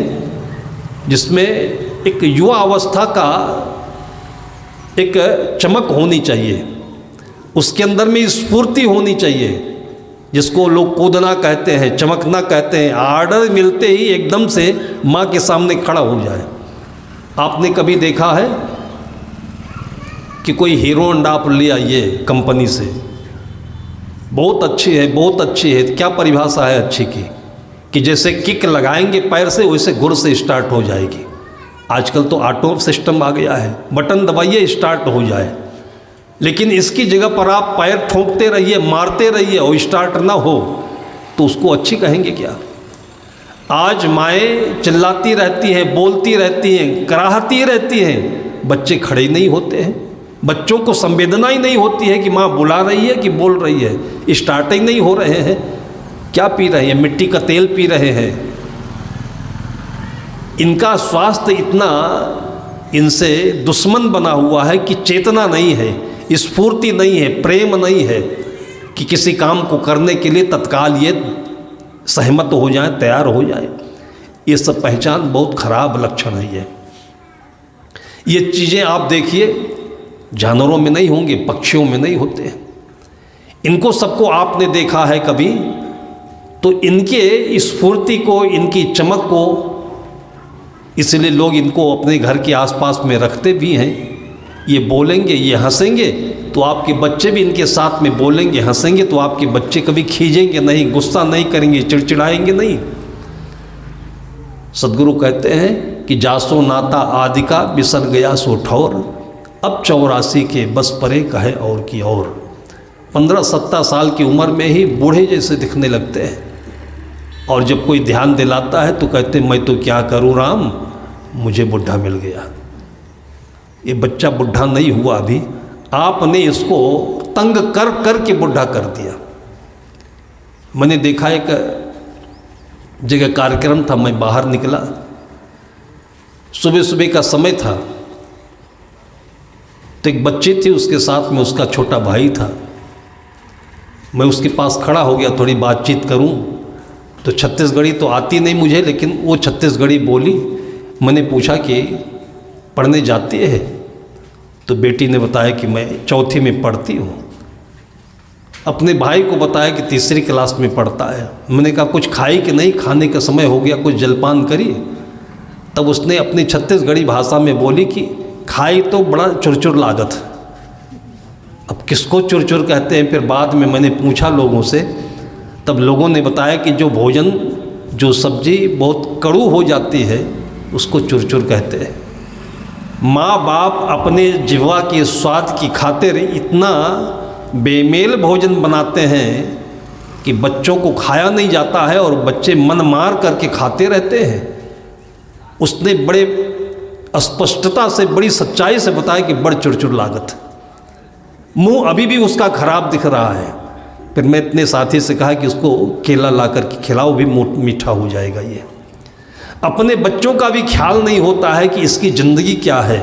जिसमें एक युवा अवस्था का एक चमक होनी चाहिए, उसके अंदर में स्फूर्ति होनी चाहिए, जिसको लोग कूदना कहते हैं, चमकना कहते हैं। आर्डर मिलते ही एकदम से माँ के सामने खड़ा हो जाए। आपने कभी देखा है कि कोई हीरो होंडा आप ले आइए कंपनी से, बहुत अच्छी है बहुत अच्छी है, क्या परिभाषा है अच्छी की, कि जैसे किक लगाएंगे पैर से वैसे घुर से स्टार्ट हो जाएगी। आजकल तो ऑटो सिस्टम आ गया है, बटन दबाइए स्टार्ट हो जाए। लेकिन इसकी जगह पर आप पैर ठोंकते रहिए, मारते रहिए और स्टार्ट ना हो तो उसको अच्छी कहेंगे क्या? आज माएँ चिल्लाती रहती हैं, बोलती रहती हैं, कराहती रहती हैं, बच्चे खड़े नहीं होते हैं। बच्चों को संवेदना ही नहीं होती है कि माँ बुला रही है कि बोल रही है, स्टार्ट ही नहीं हो रहे हैं। क्या पी रहे हैं? मिट्टी का तेल पी रहे हैं। इनका स्वास्थ्य इतना इनसे दुश्मन बना हुआ है कि चेतना नहीं है, स्फूर्ति नहीं है, प्रेम नहीं है कि किसी काम को करने के लिए तत्काल ये सहमत हो जाए, तैयार हो जाए। ये सब पहचान बहुत खराब लक्षण है। ये चीज़ें आप देखिए जानवरों में नहीं होंगे, पक्षियों में नहीं होते हैं। इनको सबको आपने देखा है कभी, तो इनके स्फूर्ति को, इनकी चमक को, इसलिए लोग इनको अपने घर के आसपास में रखते भी हैं। ये बोलेंगे, ये हंसेंगे तो आपके बच्चे भी इनके साथ में बोलेंगे, हंसेंगे तो आपके बच्चे कभी खींचेंगे नहीं, गुस्सा नहीं करेंगे, चिड़चिड़ाएंगे नहीं। सदगुरु कहते हैं कि जासो नाता आदि का बिसर गया सो ठौर, अब 84 के बस परे कहे और की और। 15-17 साल की उम्र में ही बूढ़े जैसे दिखने लगते हैं। और जब कोई ध्यान दिलाता है तो कहते हैं मैं तो क्या करूं राम, मुझे बुढ़ा मिल गया। ये बच्चा बुढ़ा नहीं हुआ अभी, आपने इसको तंग कर कर के बुढ़ा कर दिया। मैंने देखा एक जगह कार्यक्रम था, मैं बाहर निकला, सुबह सुबह का समय था, तो एक बच्ची थी, उसके साथ में उसका छोटा भाई था। मैं उसके पास खड़ा हो गया, थोड़ी बातचीत करूं, तो छत्तीसगढ़ी तो आती नहीं मुझे, लेकिन वो छत्तीसगढ़ी बोली। मैंने पूछा कि पढ़ने जाती है? तो बेटी ने बताया कि मैं 4वीं में पढ़ती हूँ। अपने भाई को बताया कि 3री क्लास में पढ़ता है। मैंने कहा कुछ खाई कि नहीं, खाने का समय हो गया, कुछ जलपान करिए। तब उसने अपनी छत्तीसगढ़ी भाषा में बोली कि खाई तो बड़ा चुरचुर लागत। अब किसको चुरचुर कहते हैं? फिर बाद में मैंने पूछा लोगों से, तब लोगों ने बताया कि जो भोजन, जो सब्जी बहुत कड़ू हो जाती है उसको चुरचुर कहते हैं। माँ बाप अपने जिह्वा के स्वाद की खातिर इतना बेमेल भोजन बनाते हैं कि बच्चों को खाया नहीं जाता है और बच्चे मन मार करके खाते रहते हैं। उसने बड़े स्पष्टता से, बड़ी सच्चाई से बताया कि बड़ चुरचुर लागत। मुंह अभी भी उसका खराब दिख रहा है। फिर मैं इतने साथी से कहा कि उसको केला ला करके खिलाओ, भी मीठा हो जाएगा। ये अपने बच्चों का भी ख्याल नहीं होता है कि इसकी ज़िंदगी क्या है।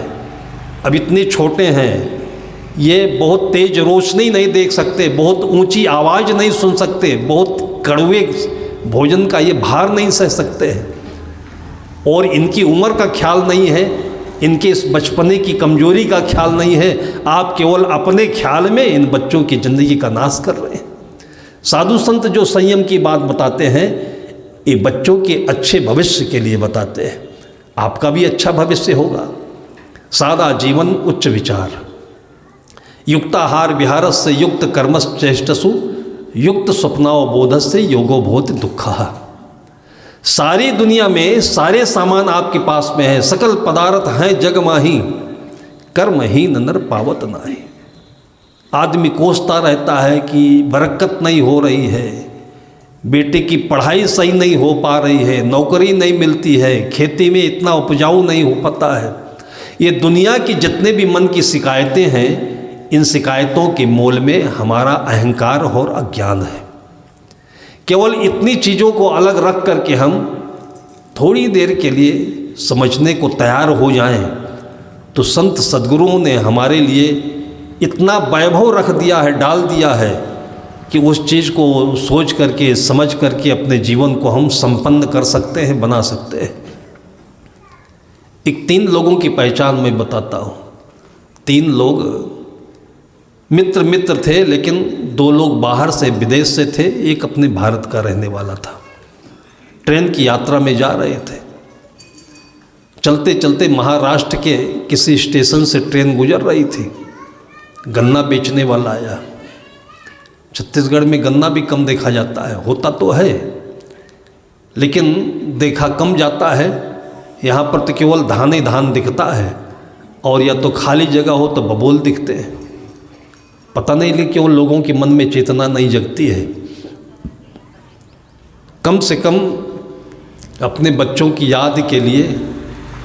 अब इतने छोटे हैं, ये बहुत तेज रोशनी नहीं देख सकते, बहुत ऊंची आवाज़ नहीं सुन सकते, बहुत कड़वे भोजन का ये भार नहीं सह सकते हैं, और इनकी उम्र का ख्याल नहीं है, इनके इस बचपने की कमजोरी का ख्याल नहीं है। आप केवल अपने ख्याल में इन बच्चों की ज़िंदगी का नाश कर रहे हैं। साधु संत जो संयम की बात बताते हैं, ये बच्चों के अच्छे भविष्य के लिए बताते हैं। आपका भी अच्छा भविष्य होगा। सादा जीवन उच्च विचार, युक्ताहार विहारस्य युक्त कर्मश्चेष्टसु युक्त स्वप्नावबोधस्य योगो भूत दुःखः। सारी दुनिया में सारे सामान आपके पास में है, सकल पदार्थ हैं जग माही, कर्महीन नर पावत नाहि। आदमी कोसता रहता है कि बरकत नहीं हो रही है, बेटे की पढ़ाई सही नहीं हो पा रही है, नौकरी नहीं मिलती है, खेती में इतना उपजाऊ नहीं हो पाता है। ये दुनिया की जितने भी मन की शिकायतें हैं, इन शिकायतों के मूल में हमारा अहंकार और अज्ञान है। केवल इतनी चीज़ों को अलग रख करके हम थोड़ी देर के लिए समझने को तैयार हो जाएं, तो संत सद्गुरुओं ने हमारे लिए इतना वैभव रख दिया है, डाल दिया है कि उस चीज़ को सोच करके समझ करके अपने जीवन को हम संपन्न कर सकते हैं, बना सकते हैं। एक 3 लोगों की पहचान मैं बताता हूँ। 3 लोग मित्र थे, लेकिन 2 लोग बाहर से विदेश से थे, एक अपने भारत का रहने वाला था। ट्रेन की यात्रा में जा रहे थे। चलते चलते महाराष्ट्र के किसी स्टेशन से ट्रेन गुजर रही थी। गन्ना बेचने वाला आया। छत्तीसगढ़ में गन्ना भी कम देखा जाता है, होता तो है लेकिन देखा कम जाता है। यहाँ पर तो केवल धान ही धान दिखता है, और या तो खाली जगह हो तो बबूल दिखते हैं। पता नहीं लेकिन केवल लोगों के मन में चेतना नहीं जगती है। कम से कम अपने बच्चों की याद के लिए,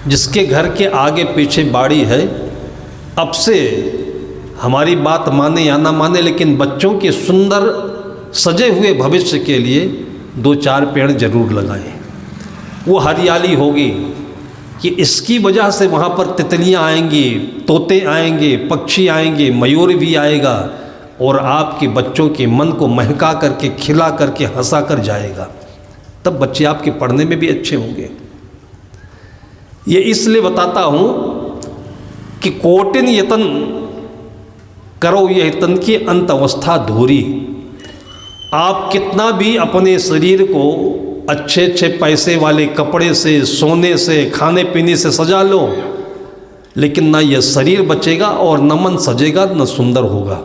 जिसके घर के आगे पीछे बाड़ी है, अब से हमारी बात माने या ना माने, लेकिन बच्चों के सुंदर सजे हुए भविष्य के लिए 2-4 पेड़ जरूर लगाएं। वो हरियाली होगी कि इसकी वजह से वहाँ पर तितलियाँ आएंगी, तोते आएंगे, पक्षी आएंगे, मयूर भी आएगा, और आपके बच्चों के मन को महका करके, खिला करके, हंसा कर जाएगा। तब बच्चे आपके पढ़ने में भी अच्छे होंगे। ये इसलिए बताता हूँ कि कोटिन यतन करो ये तन की अंत अवस्था धूरी। आप कितना भी अपने शरीर को अच्छे अच्छे पैसे वाले कपड़े से, सोने से, खाने पीने से सजा लो, लेकिन ना यह शरीर बचेगा और न मन सजेगा, न सुंदर होगा।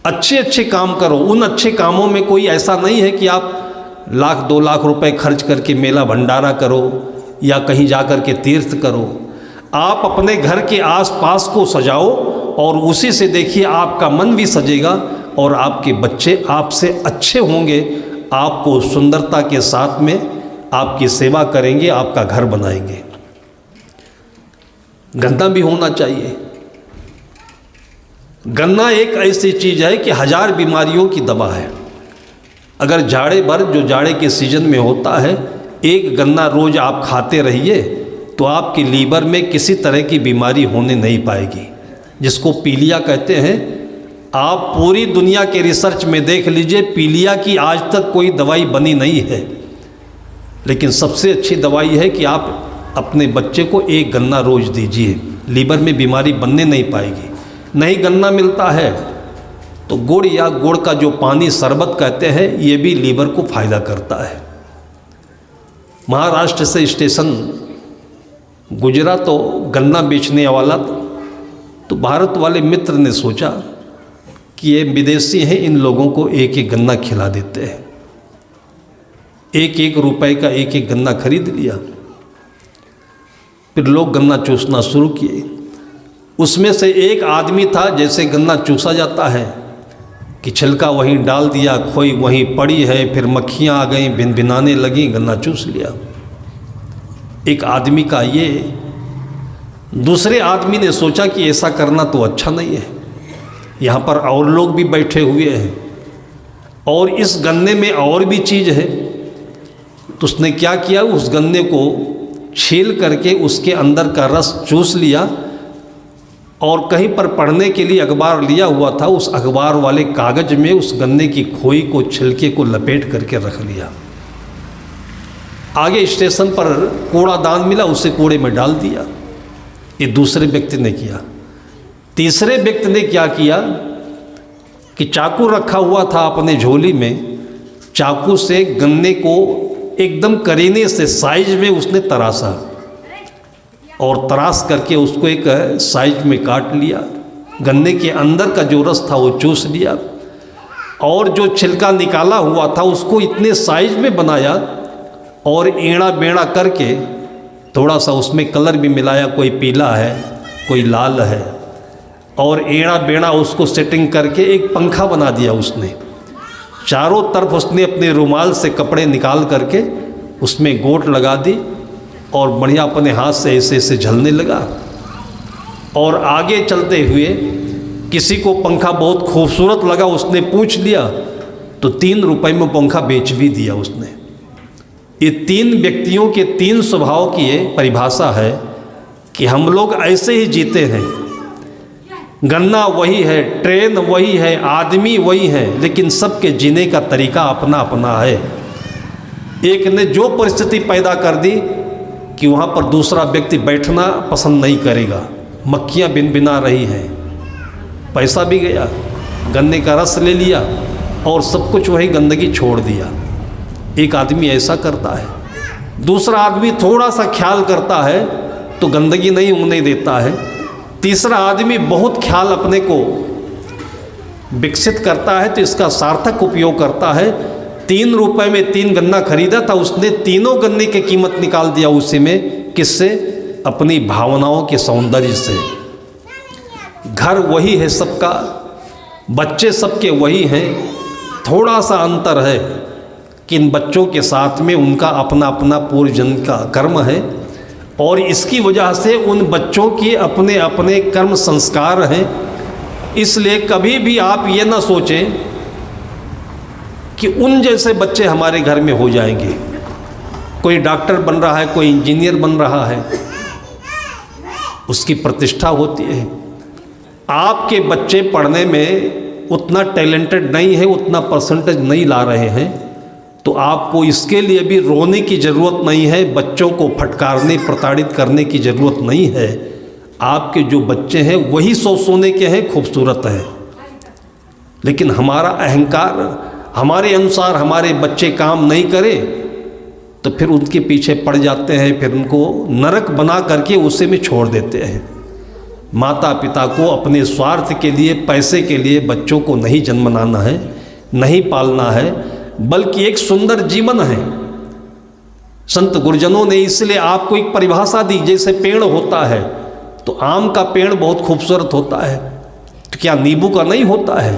अच्छे अच्छे काम करो। उन अच्छे कामों में कोई ऐसा नहीं है कि आप 1-2 लाख रुपए खर्च करके मेला भंडारा करो या कहीं जा कर के तीर्थ करो। आप अपने घर के आसपास को सजाओ, और उसी से देखिए आपका मन भी सजेगा और आपके बच्चे आपसे अच्छे होंगे, आपको सुंदरता के साथ में आपकी सेवा करेंगे, आपका घर बनाएंगे। गन्ना भी होना चाहिए। गन्ना एक ऐसी चीज़ है कि 1000 बीमारियों की दवा है। अगर जाड़े भर, जो जाड़े के सीजन में होता है, एक गन्ना रोज आप खाते रहिए तो आपके लीवर में किसी तरह की बीमारी होने नहीं पाएगी, जिसको पीलिया कहते हैं। आप पूरी दुनिया के रिसर्च में देख लीजिए, पीलिया की आज तक कोई दवाई बनी नहीं है, लेकिन सबसे अच्छी दवाई है कि आप अपने बच्चे को एक गन्ना रोज दीजिए, लीवर में बीमारी बनने नहीं पाएगी। नहीं गन्ना मिलता है तो गुड़, या गुड़ का जो पानी शरबत कहते हैं, ये भी लीवर को फायदा करता है। महाराष्ट्र से स्टेशन गुजरा तो गन्ना बेचने वाला, तो भारत वाले मित्र ने सोचा कि ये विदेशी हैं, इन लोगों को 1-1 गन्ना खिला देते हैं। 1-1 रुपए का 1-1 गन्ना खरीद लिया। फिर लोग गन्ना चूसना शुरू किए। उसमें से एक आदमी था, जैसे गन्ना चूसा जाता है कि छिलका वहीं डाल दिया, खोई वहीं पड़ी है, फिर मक्खियाँ आ गईं, भिनभिनाने लगी, गन्ना चूस लिया। एक आदमी का ये। दूसरे आदमी ने सोचा कि ऐसा करना तो अच्छा नहीं है, यहाँ पर और लोग भी बैठे हुए हैं और इस गन्ने में और भी चीज़ है। तो उसने क्या किया, उस गन्ने को छील करके उसके अंदर का रस चूस लिया, और कहीं पर पढ़ने के लिए अखबार लिया हुआ था, उस अखबार वाले कागज में उस गन्ने की खोई को, छिलके को लपेट करके रख लिया। आगे स्टेशन पर कूड़ादान मिला, उसे कूड़े में डाल दिया। ये दूसरे व्यक्ति ने किया। तीसरे व्यक्ति ने क्या किया, कि चाकू रखा हुआ था अपने झोली में, चाकू से गन्ने को एकदम करीने से साइज में उसने तराशा और तराश करके उसको एक साइज में काट लिया। गन्ने के अंदर का जो रस था वो चूस लिया और जो छिलका निकाला हुआ था उसको इतने साइज में बनाया और एड़ा बेड़ा करके थोड़ा सा उसमें कलर भी मिलाया, कोई पीला है कोई लाल है, और एड़ा बेड़ा उसको सेटिंग करके एक पंखा बना दिया उसने। चारों तरफ उसने अपने रुमाल से कपड़े निकाल करके उसमें गोट लगा दी और बढ़िया अपने हाथ से ऐसे ऐसे झलने लगा। और आगे चलते हुए किसी को पंखा बहुत खूबसूरत लगा, उसने पूछ लिया तो 3 रुपए में पंखा बेच भी दिया उसने। ये 3 व्यक्तियों के 3 स्वभाव की ये परिभाषा है कि हम लोग ऐसे ही जीते हैं। गन्ना वही है, ट्रेन वही है, आदमी वही है, लेकिन सबके जीने का तरीका अपना अपना है। एक ने जो परिस्थिति पैदा कर दी कि वहाँ पर दूसरा व्यक्ति बैठना पसंद नहीं करेगा, मक्खियाँ बिनबिना रही हैं, पैसा भी गया, गन्ने का रस ले लिया और सब कुछ वही गंदगी छोड़ दिया। एक आदमी ऐसा करता है। दूसरा आदमी थोड़ा सा ख्याल करता है तो गंदगी नहीं उगने देता है। तीसरा आदमी बहुत ख्याल अपने को विकसित करता है तो इसका सार्थक उपयोग करता है। 3 रुपए में 3 गन्ना खरीदा था, उसने तीनों गन्ने की कीमत निकाल दिया उसी में। किससे? अपनी भावनाओं के सौंदर्य से। घर वही है सबका, बच्चे सबके वही हैं, थोड़ा सा अंतर है कि इन बच्चों के साथ में उनका अपना अपना पूर्वजन्म का कर्म है और इसकी वजह से उन बच्चों के अपने अपने कर्म संस्कार हैं। इसलिए कभी भी आप ये ना सोचें कि उन जैसे बच्चे हमारे घर में हो जाएंगे। कोई डॉक्टर बन रहा है, कोई इंजीनियर बन रहा है, उसकी प्रतिष्ठा होती है। आपके बच्चे पढ़ने में उतना टैलेंटेड नहीं है, उतना परसेंटेज नहीं ला रहे हैं, तो आपको इसके लिए भी रोने की ज़रूरत नहीं है, बच्चों को फटकारने प्रताड़ित करने की ज़रूरत नहीं है। आपके जो बच्चे हैं वही 100 सोने के हैं, खूबसूरत हैं, लेकिन हमारा अहंकार हमारे अनुसार हमारे बच्चे काम नहीं करें तो फिर उनके पीछे पड़ जाते हैं, फिर उनको नरक बना करके उसे में छोड़ देते हैं। माता पिता को अपने स्वार्थ के लिए, पैसे के लिए बच्चों को नहीं जन्मनाना है, नहीं पालना है, बल्कि एक सुंदर जीवन है। संत गुरुजनों ने इसलिए आपको एक परिभाषा दी, जैसे पेड़ होता है तो आम का पेड़ बहुत खूबसूरत होता है, तो क्या नींबू का नहीं होता है?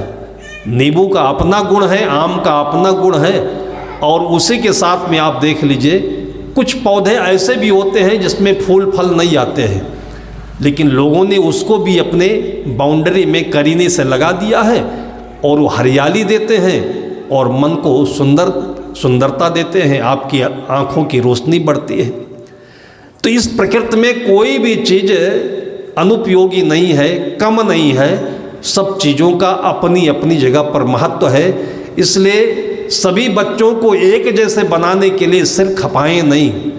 नींबू का अपना गुण है, आम का अपना गुण है, और उसी के साथ में आप देख लीजिए कुछ पौधे ऐसे भी होते हैं जिसमें फूल फल नहीं आते हैं, लेकिन लोगों ने उसको भी अपने बाउंड्री में करीने से लगा दिया है और वो हरियाली देते हैं और मन को सुंदरता देते हैं, आपकी आँखों की रोशनी बढ़ती है। तो इस प्रकृति में कोई भी चीज़ अनुपयोगी नहीं है, कम नहीं है, सब चीज़ों का अपनी अपनी जगह पर महत्व है। इसलिए सभी बच्चों को एक जैसे बनाने के लिए सिर खपाएं नहीं।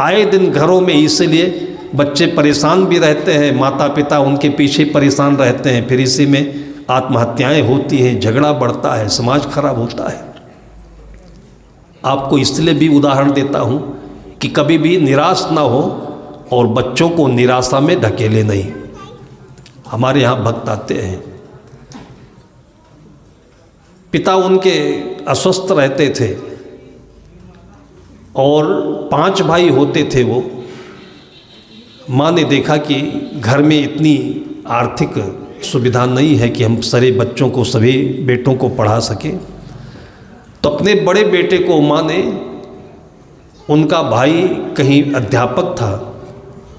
आए दिन घरों में इसलिए बच्चे परेशान भी रहते हैं, माता पिता उनके पीछे परेशान रहते हैं, फिर इसी में आत्महत्याएं होती हैं, झगड़ा बढ़ता है, समाज खराब होता है। आपको इसलिए भी उदाहरण देता हूँ कि कभी भी निराश ना हो और बच्चों को निराशा में ढकेले नहीं। हमारे यहाँ भक्त आते हैं, पिता उनके अस्वस्थ रहते थे और 5 भाई होते थे। वो माँ ने देखा कि घर में इतनी आर्थिक सुविधा नहीं है कि हम सारे बच्चों को, सभी बेटों को पढ़ा सकें, तो अपने बड़े बेटे को माँ ने, उनका भाई कहीं अध्यापक था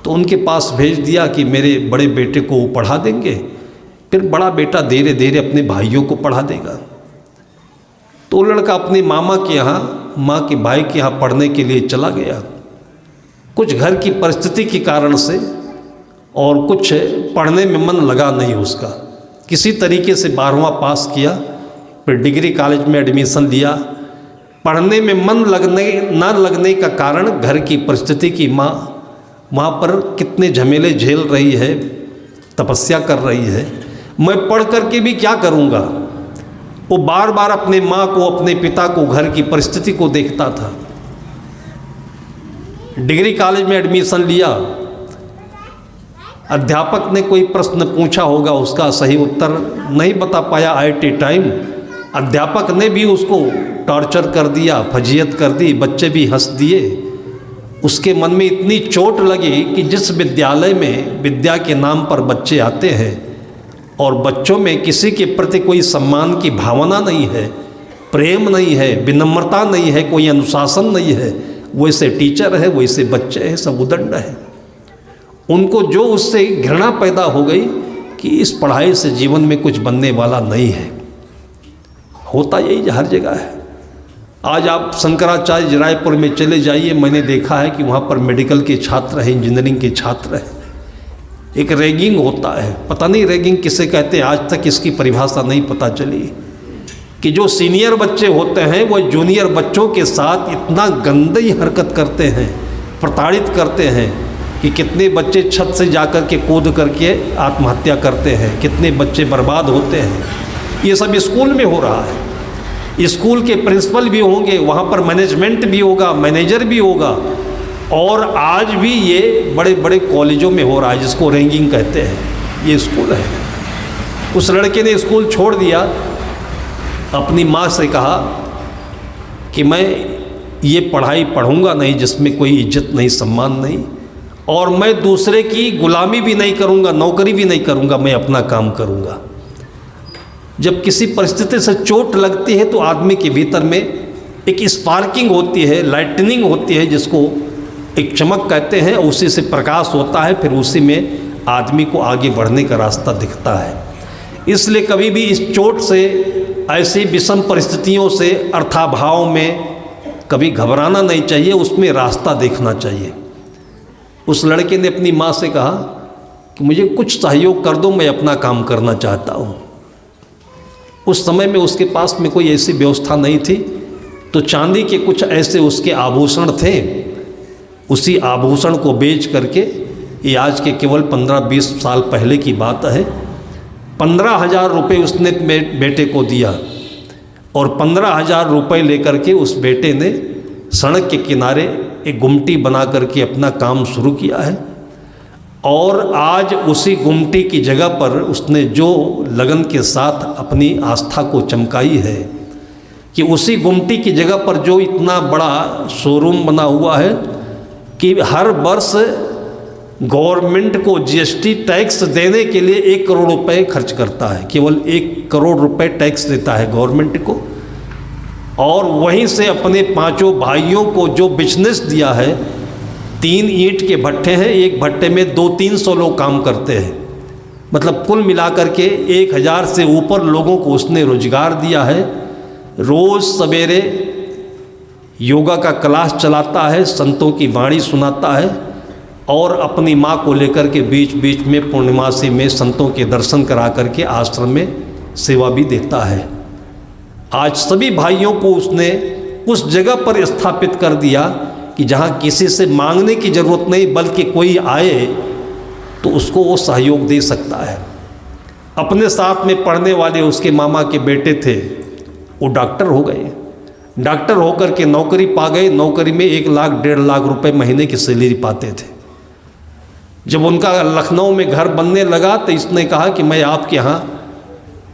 तो उनके पास भेज दिया कि मेरे बड़े बेटे को वो पढ़ा देंगे, फिर बड़ा बेटा धीरे धीरे अपने भाइयों को पढ़ा देगा। तो लड़का अपने मामा के यहाँ, माँ के भाई के यहाँ पढ़ने के लिए चला गया। कुछ घर की परिस्थिति के कारण से और कुछ पढ़ने में मन लगा नहीं उसका, किसी तरीके से 12वां पास किया, फिर डिग्री कॉलेज में एडमिशन लिया। पढ़ने में मन न लगने का कारण घर की परिस्थिति की माँ वहाँ पर कितने झमेले झेल रही है, तपस्या कर रही है। मैं पढ़ कर के भी क्या करूँगा, वो बार बार अपने माँ को, अपने पिता को, घर की परिस्थिति को देखता था। डिग्री कॉलेज में एडमिशन लिया, अध्यापक ने कोई प्रश्न पूछा होगा, उसका सही उत्तर नहीं बता पाया आईटी टाइम, अध्यापक ने भी उसको टॉर्चर कर दिया, फजीयत कर दी, बच्चे भी हंस दिए। उसके मन में इतनी चोट लगी कि जिस विद्यालय में विद्या के नाम पर बच्चे आते हैं और बच्चों में किसी के प्रति कोई सम्मान की भावना नहीं है, प्रेम नहीं है, विनम्रता नहीं है, कोई अनुशासन नहीं है, वैसे टीचर है, वैसे बच्चे हैं, सब उदंड है। उनको जो उससे घृणा पैदा हो गई कि इस पढ़ाई से जीवन में कुछ बनने वाला नहीं है। होता यही हर जगह है। आज आप शंकराचार्य रायपुर में चले जाइए, मैंने देखा है कि वहाँ पर मेडिकल के छात्र हैं, इंजीनियरिंग के छात्र हैं। एक रैगिंग होता है, पता नहीं रैगिंग किसे कहते हैं, आज तक इसकी परिभाषा नहीं पता चली, कि जो सीनियर बच्चे होते हैं वो जूनियर बच्चों के साथ इतना गंदी हरकत करते हैं, प्रताड़ित करते हैं कि कितने बच्चे छत से जाकर के कूद करके आत्महत्या करते हैं, कितने बच्चे बर्बाद होते हैं। ये सब स्कूल में हो रहा है। स्कूल के प्रिंसिपल भी होंगे, वहाँ पर मैनेजमेंट भी होगा, मैनेजर भी होगा, और आज भी ये बड़े बड़े कॉलेजों में हो रहा है, जिसको रैगिंग कहते हैं। ये स्कूल है। उस लड़के ने स्कूल छोड़ दिया, अपनी माँ से कहा कि मैं ये पढ़ाई पढ़ूंगा नहीं जिसमें कोई इज्जत नहीं, सम्मान नहीं, और मैं दूसरे की गुलामी भी नहीं करूंगा, नौकरी भी नहीं करूंगा, मैं अपना काम करूंगा। जब किसी परिस्थिति से चोट लगती है तो आदमी के भीतर में एक स्पार्किंग होती है, लाइटनिंग होती है, जिसको एक चमक कहते हैं, उसी से प्रकाश होता है, फिर उसी में आदमी को आगे बढ़ने का रास्ता दिखता है। इसलिए कभी भी इस चोट से, ऐसी विषम परिस्थितियों से, अर्थाभाव में कभी घबराना नहीं चाहिए, उसमें रास्ता देखना चाहिए। उस लड़के ने अपनी माँ से कहा कि मुझे कुछ सहयोग कर दो, मैं अपना काम करना चाहता हूँ। उस समय में उसके पास में कोई ऐसी व्यवस्था नहीं थी, तो चांदी के कुछ ऐसे उसके आभूषण थे, उसी आभूषण को बेच करके, ये आज के केवल 15-20 साल पहले की बात है, 15,000 रुपये उसने बेटे को दिया, और 15,000 रुपये लेकर के उस बेटे ने सड़क के किनारे एक गुमटी बना करके अपना काम शुरू किया है। और आज उसी गुमटी की जगह पर उसने जो लगन के साथ अपनी आस्था को चमकाई है, कि उसी गुमटी की जगह पर जो इतना बड़ा शोरूम बना हुआ है कि हर वर्ष गवर्नमेंट को जीएसटी टैक्स देने के लिए 1 करोड़ रुपए खर्च करता है, केवल 1 करोड़ रुपए टैक्स देता है गवर्नमेंट को। और वहीं से अपने 5 भाइयों को जो बिजनेस दिया है, 3 ईंट के भट्टे हैं, एक भट्टे में 200-300 लोग काम करते हैं, मतलब कुल मिलाकर के 1000 से ऊपर लोगों को उसने रोजगार दिया है। रोज़ सवेरे योगा का क्लास चलाता है, संतों की वाणी सुनाता है, और अपनी माँ को लेकर के बीच बीच में पूर्णिमासी में संतों के दर्शन करा करके आश्रम में सेवा भी देता है। आज सभी भाइयों को उसने उस जगह पर स्थापित कर दिया कि जहाँ किसी से मांगने की ज़रूरत नहीं, बल्कि कोई आए तो उसको वो सहयोग दे सकता है। अपने साथ में पढ़ने वाले उसके मामा के बेटे थे, वो डॉक्टर हो गए, डॉक्टर होकर के नौकरी पा गए, नौकरी में 1 लाख 1.5 लाख रुपए महीने की सैलरी पाते थे। जब उनका लखनऊ में घर बनने लगा तो इसने कहा कि मैं आपके यहाँ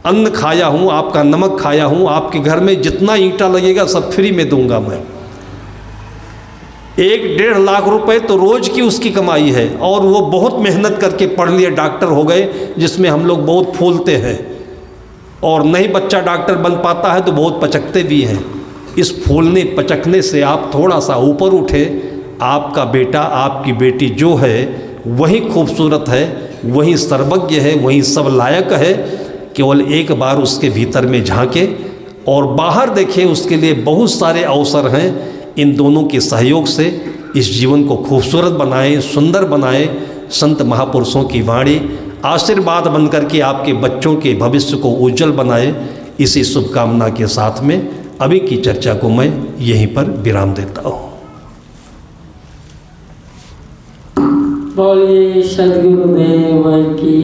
अन्न खाया हूँ, आपका नमक खाया हूँ, आपके घर में जितना ईंटा लगेगा सब फ्री में दूंगा मैं। 1-1.5 लाख रुपए तो रोज़ की उसकी कमाई है, और वो बहुत मेहनत करके पढ़ लिए, डॉक्टर हो गए, जिसमें हम लोग बहुत फूलते हैं, और नहीं बच्चा डॉक्टर बन पाता है तो बहुत पचकते भी हैं। इस फूलने पचकने से आप थोड़ा सा ऊपर उठे, आपका बेटा, आपकी बेटी जो है वही खूबसूरत है, वही सर्वज्ञ है, वही सब लायक है। केवल एक बार उसके भीतर में झांके और बाहर देखें, उसके लिए बहुत सारे अवसर हैं। इन दोनों के सहयोग से इस जीवन को खूबसूरत बनाएं, सुंदर बनाएं। संत महापुरुषों की वाणी आशीर्वाद बनकर के आपके बच्चों के भविष्य को उज्जवल बनाए। इसी शुभकामना के साथ में अभी की चर्चा को मैं यहीं पर विराम देता हूँ। बोलिए सद्गुरुदेव की।